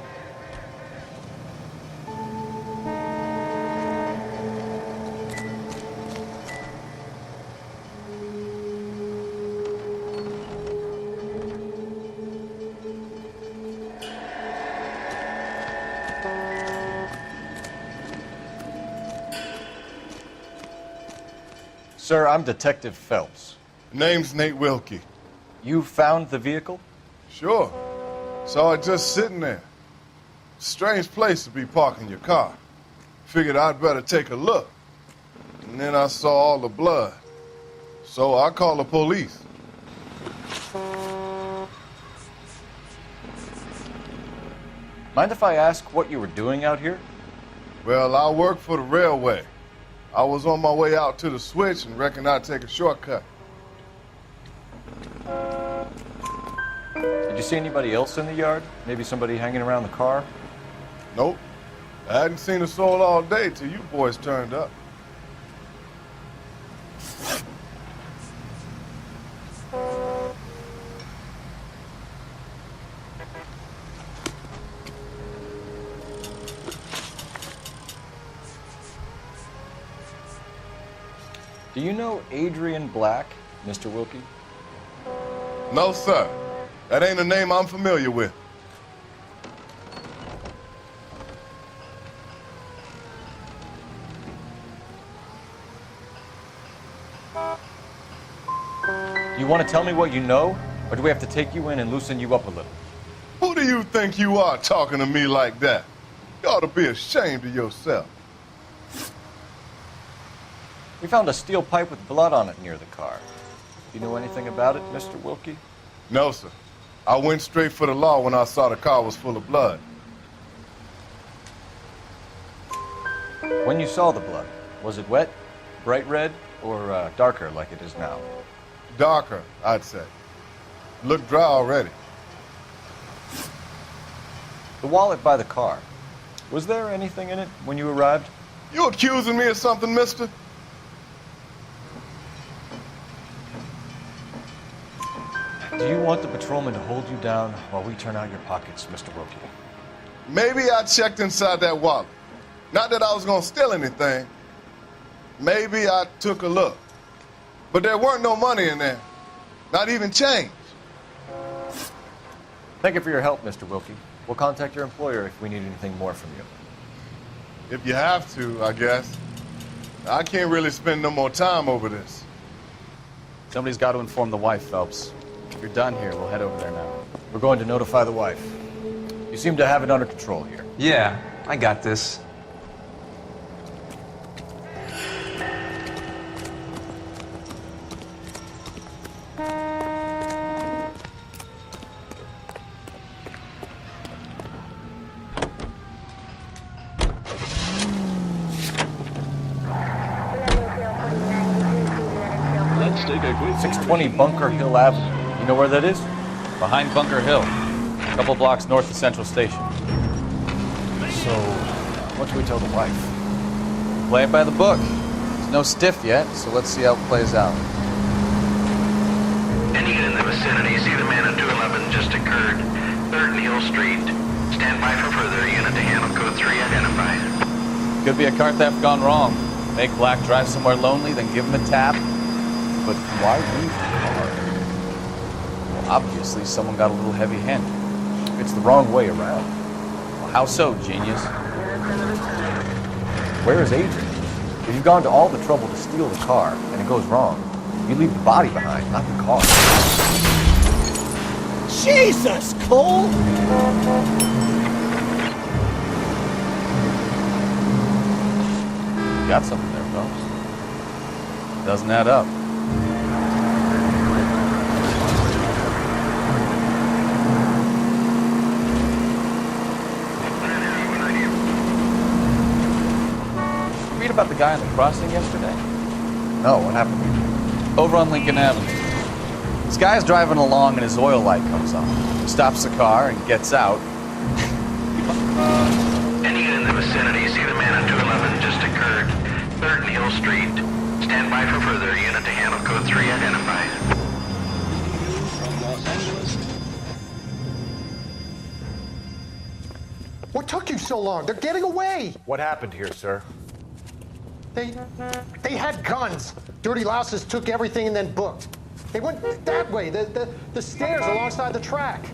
Sir, I'm Detective Phelps. Name's Nate Wilkie. You found the vehicle? Sure. Saw it just sitting there. Strange place to be parking your car. Figured I'd better take a look. And then I saw all the blood. So I called the police. Mind if I ask what you were doing out here? Well, I work for the railway. I was on my way out to the switch and reckoned I'd take a shortcut. Did you see anybody else in the yard? Maybe somebody hanging around the car? Nope. I hadn't seen a soul all day till you boys turned up. Do you know Adrian Black, Mr. Wilkie? No, sir. That ain't a name I'm familiar with. Do you want to tell me what you know, or do we have to take you in and loosen you up a little? Who do you think you are talking to me like that? You ought to be ashamed of yourself. We found a steel pipe with blood on it near the car. Do you know anything about it, Mr. Wilkie? No, sir. I went straight for the law when I saw the car was full of blood. When you saw the blood, was it wet, bright red, or darker like it is now? Darker, I'd say. Looked dry already. The wallet by the car. Was there anything in it when you arrived? You accusing me of something, mister? Do you want the patrolman to hold you down while we turn out your pockets, Mr. Wilkie? Maybe I checked inside that wallet. Not that I was gonna steal anything. Maybe I took a look. But there weren't no money in there. Not even change. Thank you for your help, Mr. Wilkie. We'll contact your employer if we need anything more from you. If you have to, I guess. I can't really spend no more time over this. Somebody's got to inform the wife, Phelps. If you're done here, we'll head over there now. We're going to notify the wife. You seem to have it under control here. Yeah, I got this. Let's take a quick 620 Bunker Hill Avenue. You know where that is? Behind Bunker Hill, a couple blocks north of Central Station. So, what do we tell the wife? Play it by the book. There's no stiff yet, so let's see how it plays out. Any unit in the vicinity, see the man at 211 just occurred. 3rd and Hill Street. Stand by for further. Unit to handle code 3 identified. Could be a car theft gone wrong. Make Black drive somewhere lonely, then give him a tap. But why leave the car? Well, obviously someone got a little heavy-handed. It's the wrong way around. Well, how so, genius? Where is Adrian? If you've gone to all the trouble to steal the car and it goes wrong, you leave the body behind, not the car. Jesus, Cole! You got something there, Phelps. Doesn't add up. Read about the guy on the crossing yesterday? No, what happened? Over on Lincoln Avenue. This guy's driving along and his oil light comes on. He stops the car and gets out. Any unit in the vicinity, see the man at 211 just occurred. 3rd and Hill Street. Stand by for further. Unit to handle code 3 identified. What took you so long? They're getting away. What happened here, sir? They had guns. Dirty louses took everything and then booked. They went that way, the stairs alongside the track.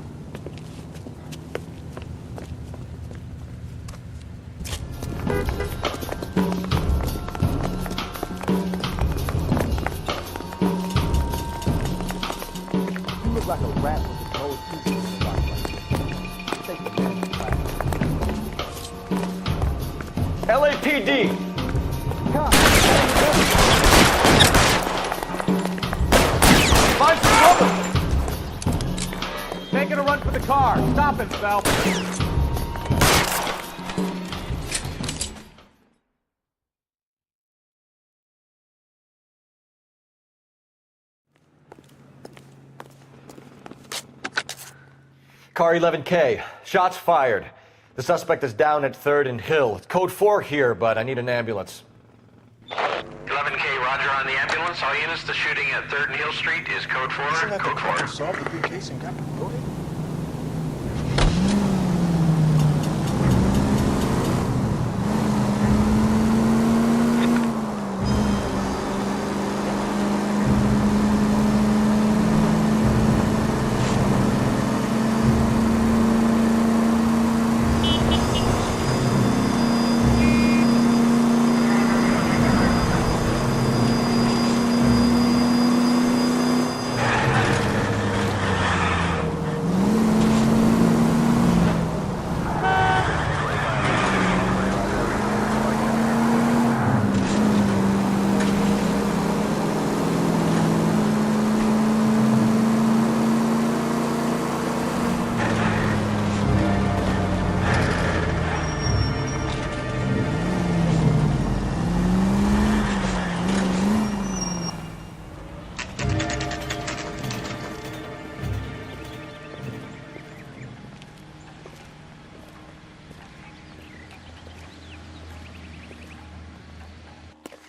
You look like a rat with a cold tooth in the spotlight. Take the man back. LAPD! Find some cover! Making a run for the car. Stop him, Phelps. Car 11K. Shots fired. The suspect is down at 3rd and Hill. It's code 4 here, but I need an ambulance. 11K, roger on the ambulance. All units, the shooting at 3rd and Hill Street is code 4. Isn't that Code the 4. car solved the big case and got promoted?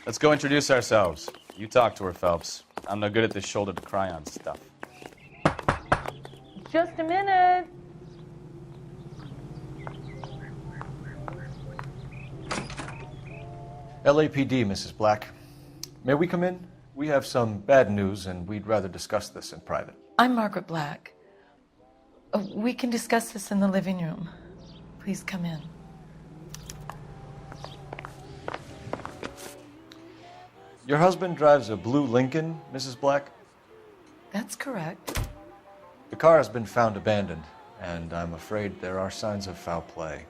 Let's go introduce ourselves. You talk to her, Phelps. I'm no good at this shoulder to cry on stuff. Just a minute. LAPD, Mrs. Black. May we come in? We have some bad news, and we'd rather discuss this in private. I'm Margaret Black. We can discuss this in the living room. Please come in. Your husband drives a blue Lincoln, Mrs. Black? That's correct. The car has been found abandoned, and I'm afraid there are signs of foul play.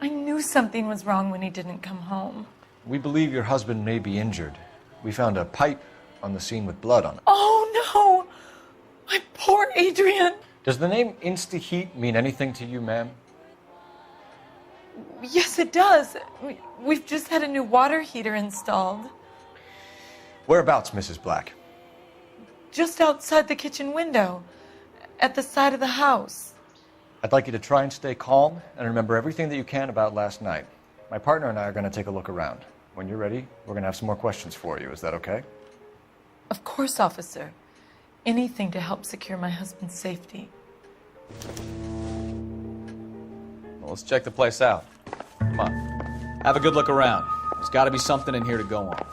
I knew something was wrong when he didn't come home. We believe your husband may be injured. We found a pipe on the scene with blood on it. Oh, no! My poor Adrian! Does the name Insta-Heat mean anything to you, ma'am? Yes, it does. We've just had a new water heater installed. Whereabouts, Mrs. Black? Just outside the kitchen window, at the side of the house. I'd like you to try and stay calm and remember everything that you can about last night. My partner and I are going to take a look around. When you're ready, we're going to have some more questions for you. Is that okay? Of course, officer. Anything to help secure my husband's safety. Well, let's check the place out. Come on. Have a good look around. There's got to be something in here to go on.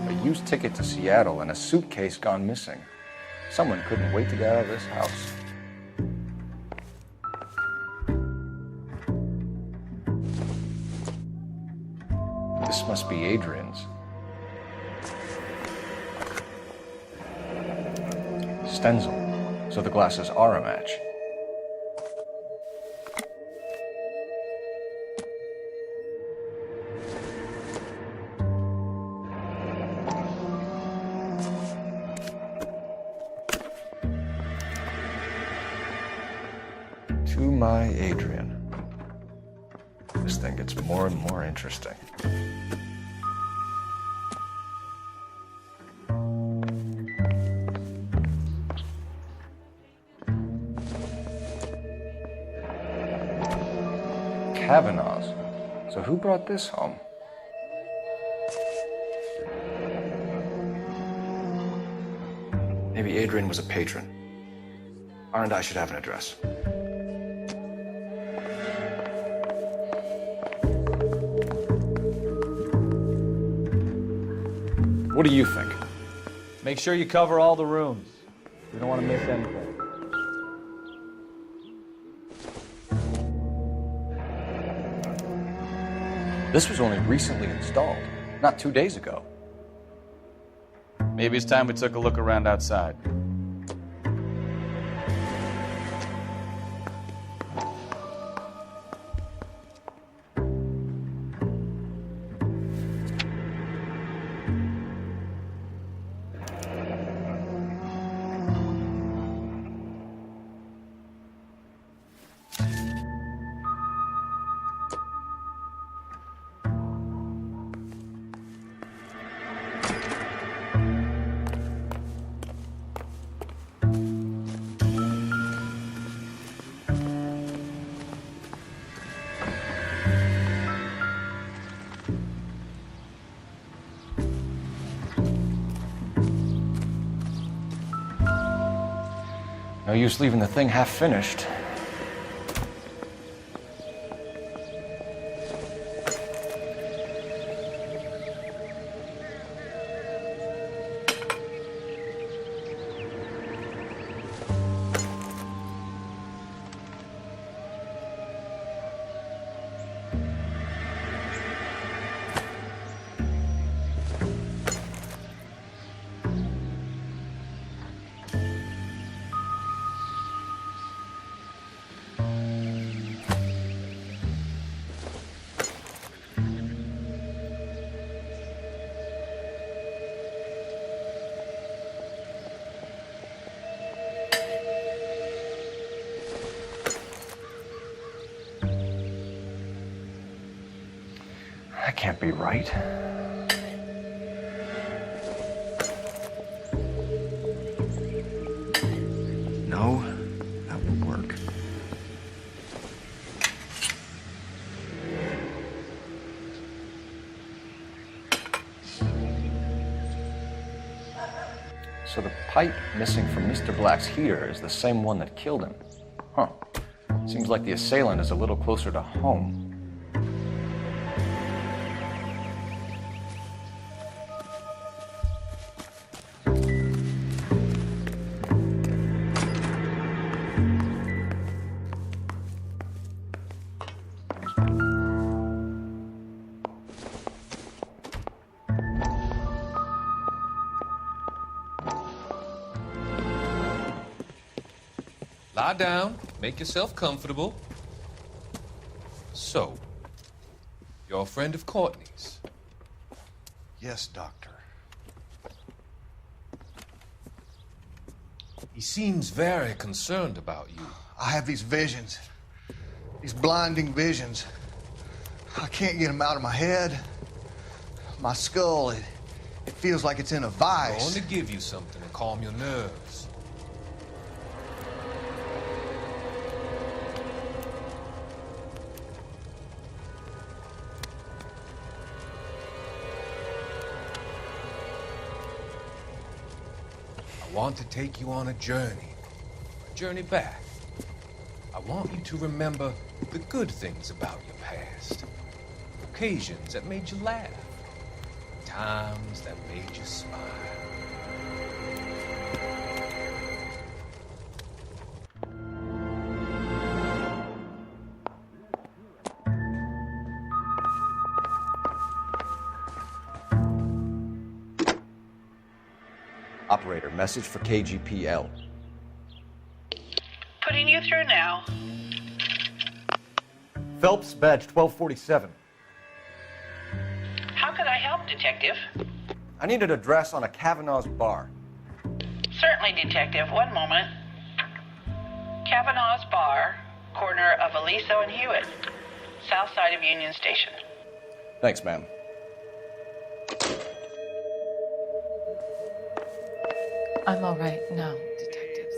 A used ticket to Seattle and a suitcase gone missing. Someone couldn't wait to get out of this house. This must be Adrian's. Stenzel, so the glasses are a match. To my Adrian. This thing gets more and more interesting. Kavanaugh's. So who brought this home? Maybe Adrian was a patron. R&I should have an address. What do you think? Make sure you cover all the rooms. We don't want to miss anything. This was only recently installed, not 2 days ago. Maybe it's time we took a look around outside. No use leaving the thing half finished. That can't be right. No. So the pipe missing from Mr. Black's heater is the same one that killed him. Huh. Seems like the assailant is a little closer to home. Lie down, make yourself comfortable. So, you're a friend of Courtney's? Yes, Doctor. He seems very concerned about you. I have these visions. These blinding visions. I can't get them out of my head. My skull, it feels like it's in a I vice. want to give you something to calm your nerves. I want to take you on a journey back. I want you to remember the good things about your past, occasions that made you laugh, times that made you smile. Operator, message for KGPL. Putting you through now. Phelps, badge 1247. How can I help, Detective? I need an address on a Kavanaugh's bar. Certainly, Detective. One moment. Kavanaugh's Bar, corner of Aliso and Hewitt, south side of Union Station. Thanks, ma'am. I'm all right now, detectives.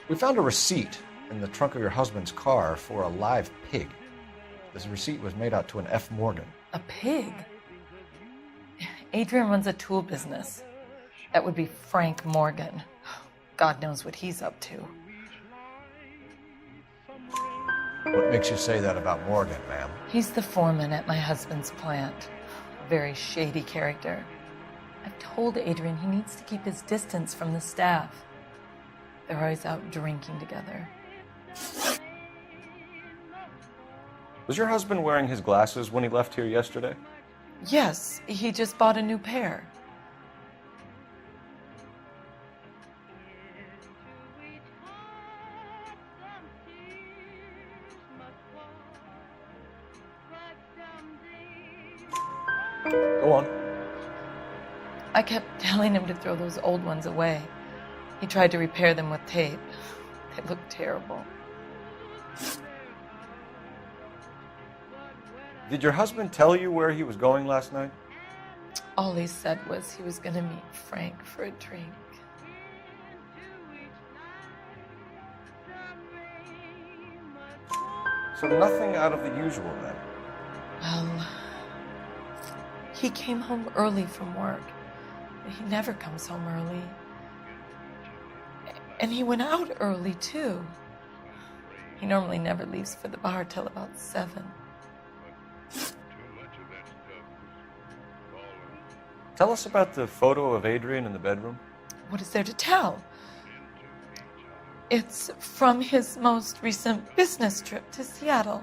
We found a receipt in the trunk of your husband's car for a live pig. This receipt was made out to an F. Morgan. A pig? Adrian runs a tool business. That would be Frank Morgan. God knows what he's up to. What makes you say that about Morgan, ma'am? He's the foreman at my husband's plant. A very shady character. I've told Adrian he needs to keep his distance from the staff. They're always out drinking together. Was your husband wearing his glasses when he left here yesterday? Yes, he just bought a new pair. Go on. I kept telling him to throw those old ones away. He tried to repair them with tape. They looked terrible. Did your husband tell you where he was going last night? All he said was he was going to meet Frank for a drink. So nothing out of the usual then? Well, he came home early from work. He never comes home early. And he went out early, too. He normally never leaves for the bar till about 7. Tell us about the photo of Adrian in the bedroom. What is there to tell? It's from his most recent business trip to Seattle.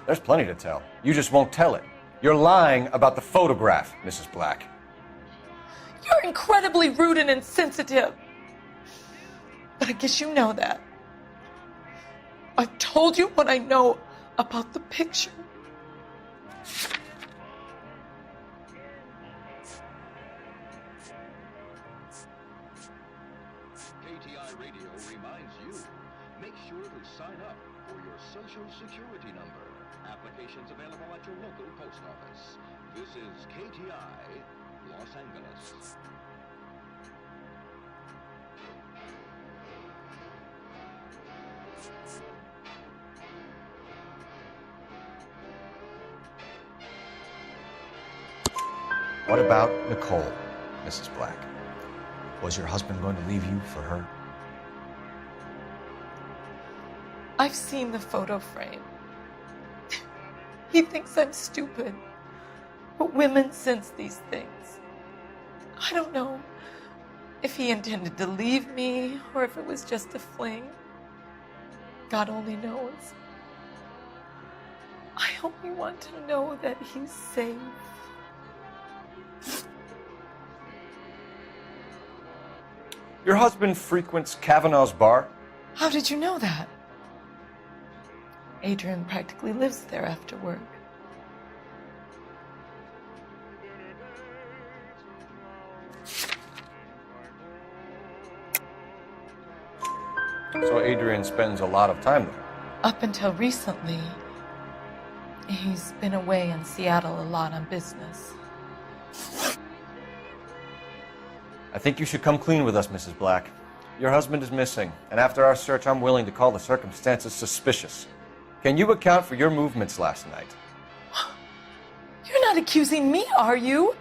There's plenty to tell. You just won't tell it. You're lying about the photograph, Mrs. Black. You're incredibly rude and insensitive. But I guess you know that. I've told you what I know about the picture. KTI Radio reminds you, make sure to sign up for your Social Security number. Applications available at your local post office. This is KTI, Los Angeles. What about Nicole, Mrs. Black? Was your husband going to leave you for her? I've seen the photo frame. He thinks I'm stupid. But women sense these things. I don't know if he intended to leave me or if it was just a fling. God only knows. I only want to know that he's safe. Your husband frequents Kavanaugh's bar? How did you know that? Adrian practically lives there after work. So Adrian spends a lot of time there? Up until recently, he's been away in Seattle a lot on business. I think you should come clean with us, Mrs. Black. Your husband is missing, and after our search, I'm willing to call the circumstances suspicious. Can you account for your movements last night? You're not accusing me, are you?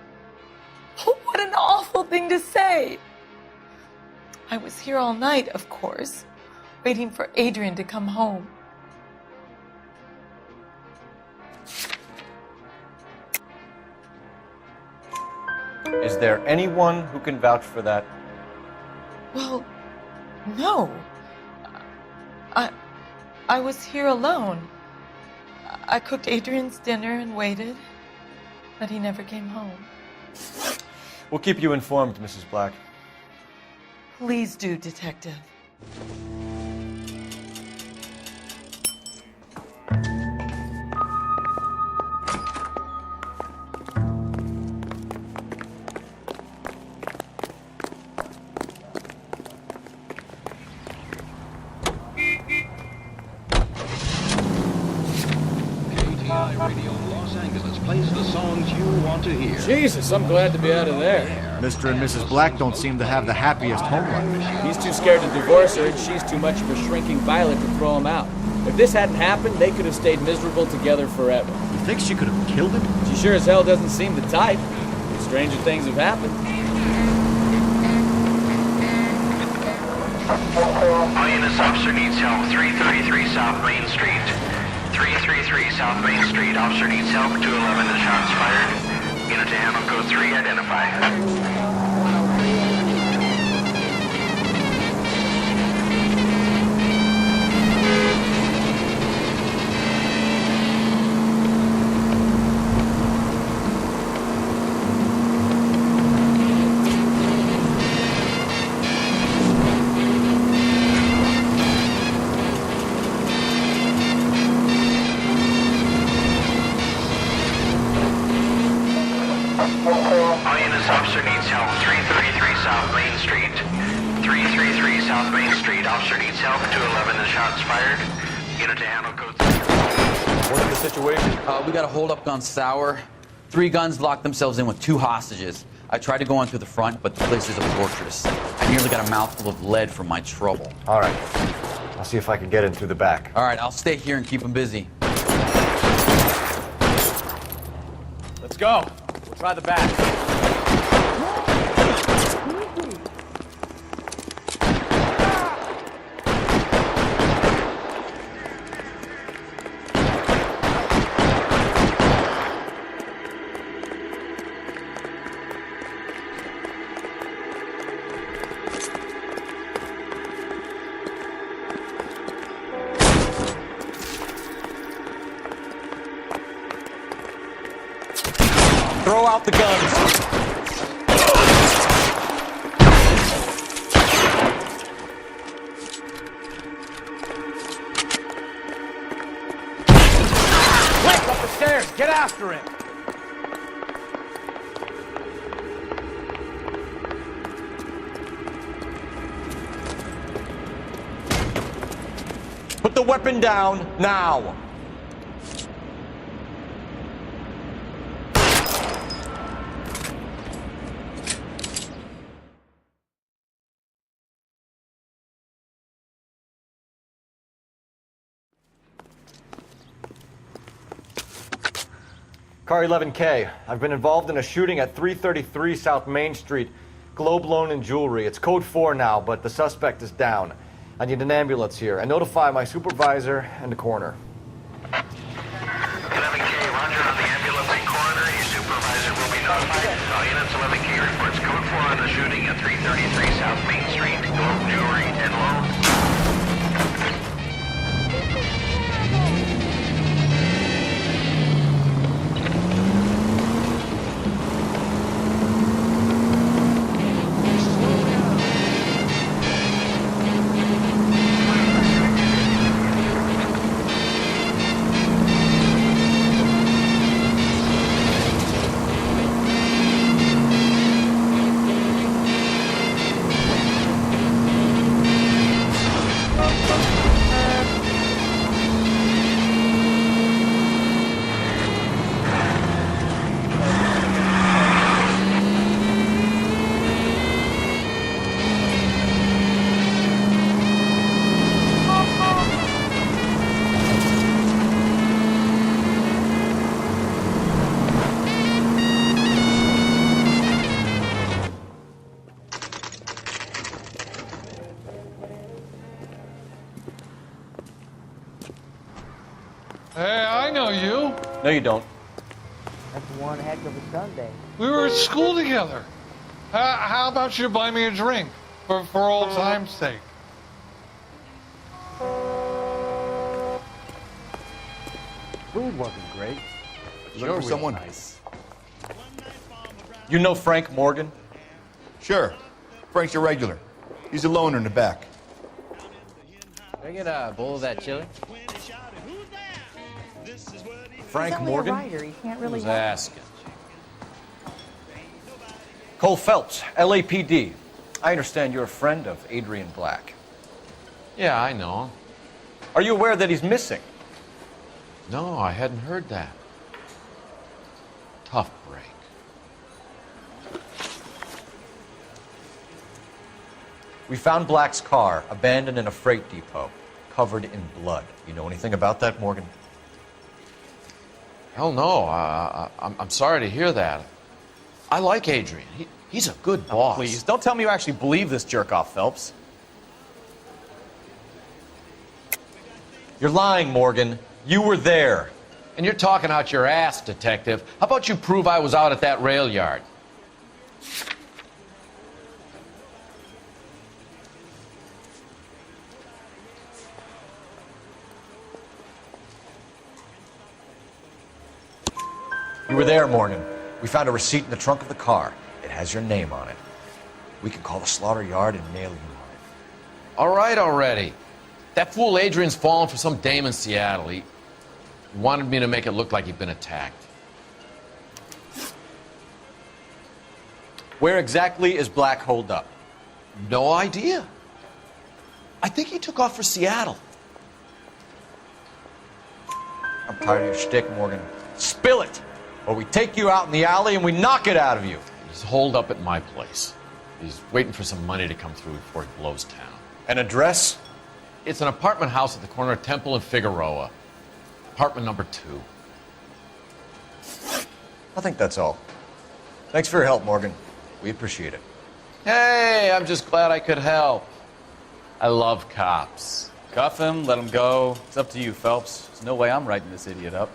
Oh, what an awful thing to say. I was here all night, of course, waiting for Adrian to come home. Is there anyone who can vouch for that? Well, no. I was here alone. I cooked Adrian's dinner and waited, but he never came home. We'll keep you informed, Mrs. Black. Please do, Detective. Jesus, I'm glad to be out of there. Mr. and Mrs. Black don't seem to have the happiest home life. He's too scared to divorce her, and she's too much of a shrinking violet to throw him out. If this hadn't happened, they could have stayed miserable together forever. You think she could have killed him? She sure as hell doesn't seem the type. Stranger things have happened. All units, officer needs help. 333 South Main Street. 333 South Main Street. Officer needs help. 211 the shots fired. Unit to handle code 3, identify. Officer needs help. 333 South Main Street. 333 South Main Street. Officer needs help. 211 the shots fired. Unit to handle code 3. What's the situation? We got a hold-up gone sour. 3 guns locked themselves in with 2 hostages. I tried to go on through the front, but the place is a fortress. I nearly got a mouthful of lead from my trouble. All right. I'll see if I can get in through the back. All right, I'll stay here and keep them busy. Let's go. We'll try the back. Throw out the guns. Quick, up the stairs. Get after him. Put the weapon down now. Car 11K. I've been involved in a shooting at 333 South Main Street. Globe Loan and Jewelry. It's code 4 now, but the suspect is down. I need an ambulance here. And notify my supervisor and the coroner. 11K, roger on the ambulance and coroner. Your supervisor will be notified. All units, 11K reports code 4 on the shooting at 333 South Main Street. Globe Jewelry and Loan. Hey, I know you. No, you don't. That's one heck of a Sunday. We were at school together. How about you buy me a drink for old time's sake? Food wasn't great. Looking for someone? Nice. You know Frank Morgan? Sure. Frank's a regular. He's a loner in the back. Can I get a bowl of that chili? Frank He's only Morgan? a writer. He can't really Who's help. asking? Cole Phelps, LAPD. I understand you're a friend of Adrian Black. Yeah, I know. Are you aware that he's missing? No, I hadn't heard that. Tough break. We found Black's car abandoned in a freight depot, covered in blood. You know anything about that, Morgan? Hell no. I'm sorry to hear that. I like Adrian. He's a good boss. Please, don't tell me you actually believe this jerk-off, Phelps. You're lying, Morgan. You were there. And you're talking out your ass, detective. How about you prove I was out at that rail yard? You were there, Morgan. We found a receipt in the trunk of the car. It has your name on it. We can call the slaughter yard and nail you on it. All right already. That fool Adrian's fallen for some dame in Seattle. He wanted me to make it look like he'd been attacked. Where exactly is Black holed up? No idea. I think he took off for Seattle. I'm tired of your shtick, Morgan. Spill it! Or we take you out in the alley and we knock it out of you. He's holed up at my place. He's waiting for some money to come through before he blows town. An address? It's an apartment house at the corner of Temple and Figueroa. Apartment number 2. I think that's all. Thanks for your help, Morgan. We appreciate it. Hey, I'm just glad I could help. I love cops. Cuff him, let him go. It's up to you, Phelps. There's no way I'm writing this idiot up.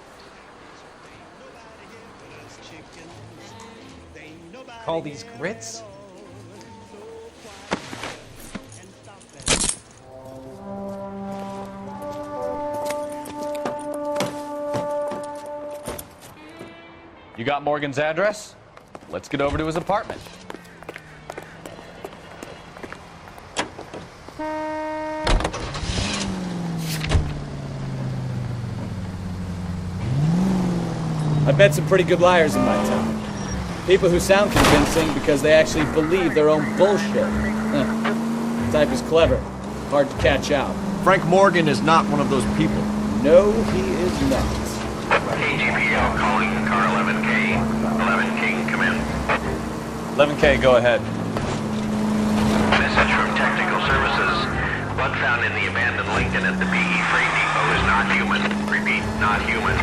Call these grits? You got Morgan's address? Let's get over to his apartment. I've met some pretty good liars in my time. People who sound convincing because they actually believe their own bullshit. The type is clever, hard to catch out. Frank Morgan is not one of those people. No, he is not. KGPL calling car 11K. 11K, come in. 11K, go ahead. Message from Technical Services. Blood found in the abandoned Lincoln at the PE Freight Depot is not human. Repeat, not human.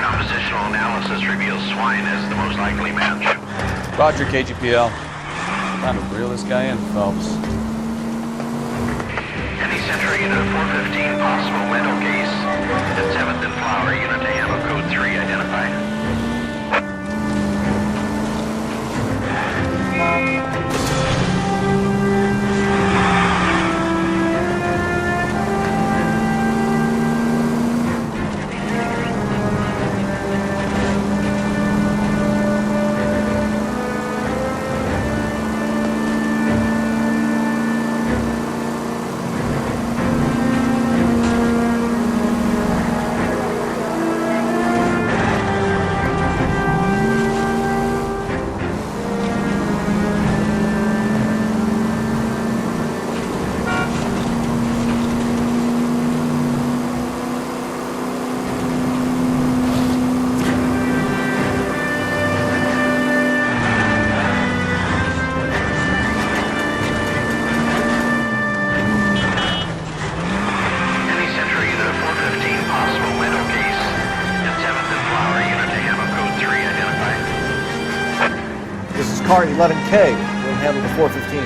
Compositional analysis analysis reveals Swine as the most likely match. Roger, KGPL. Time to reel this guy in, Phelps. Any Central Unit 415 possible Wendell case. At 7th and Flower, Unit to ammo code 3 identified. Car 11K will handle the 415.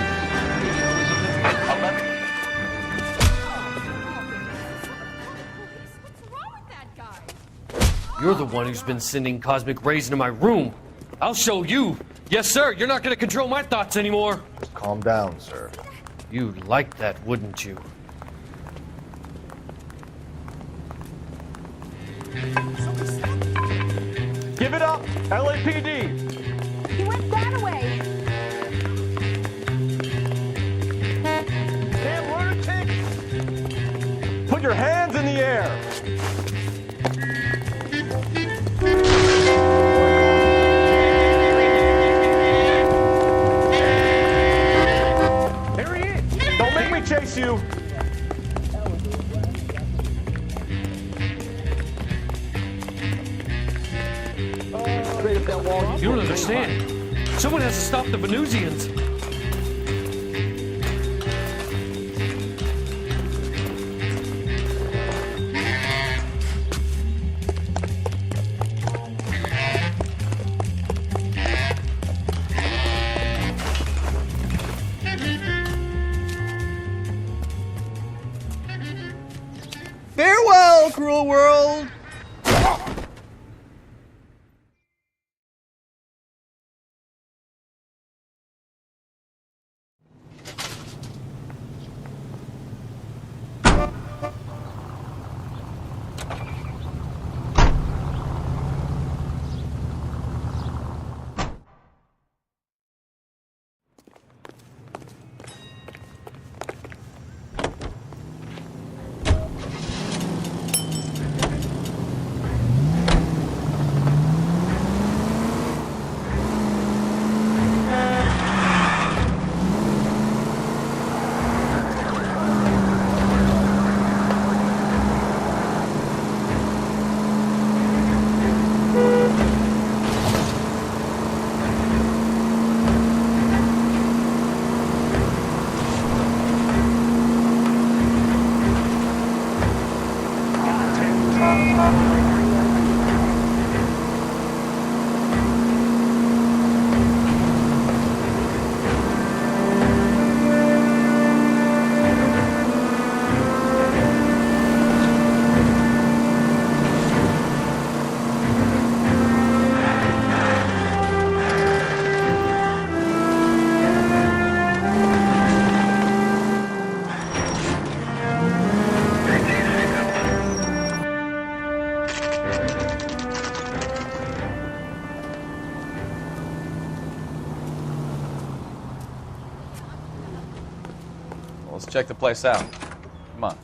You're the one who's been sending cosmic rays into my room. I'll show you. Yes, sir. You're not going to control my thoughts anymore. Calm down, sir. You'd like that, wouldn't you? Give it up, LAPD. He went that way. Damn lunatics! Put your hands in the air. Here he is. Don't make me chase you. You don't understand. Someone has to stop the Venusians. Farewell, cruel world! Let's check the place out. Come on.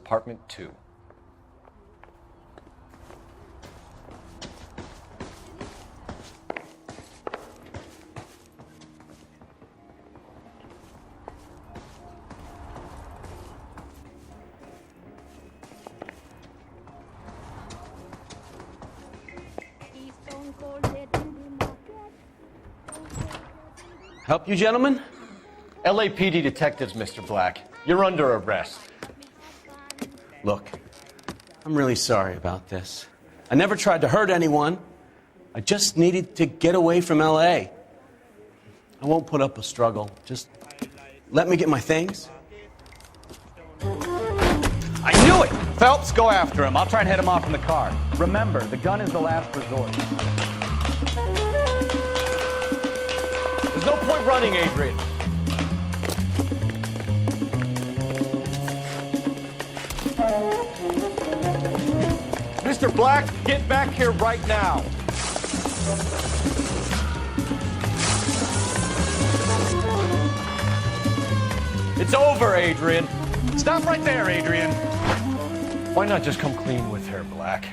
Apartment 2. Help you, gentlemen? LAPD detectives, Mr. Black. You're under arrest. Look, I'm really sorry about this. I never tried to hurt anyone. I just needed to get away from L.A. I won't put up a struggle. Just let me get my things. I knew it! Phelps, go after him. I'll try and head him off in the car. Remember, the gun is the last resort. There's no point running, Adrian. Mr. Black, get back here right now. It's over, Adrian. Stop right there, Adrian. Why not just come clean with her, Black?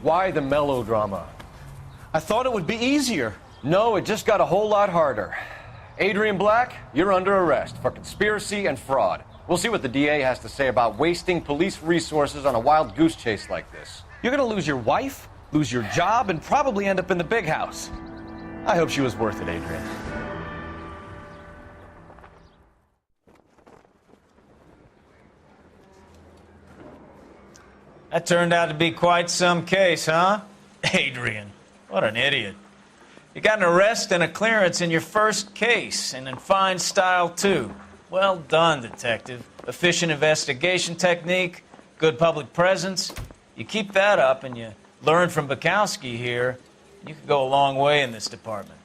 Why the melodrama? I thought it would be easier. No, it just got a whole lot harder. Adrian Black, you're under arrest for conspiracy and fraud. We'll see what the DA has to say about wasting police resources on a wild goose chase like this. You're gonna lose your wife, lose your job, and probably end up in the big house. I hope she was worth it, Adrian. That turned out to be quite some case, huh? Adrian, what an idiot. You got an arrest and a clearance in your first case, and in fine style, too. Well done, detective. Efficient investigation technique, good public presence. You keep that up and you learn from Bukowski here, you could go a long way in this department.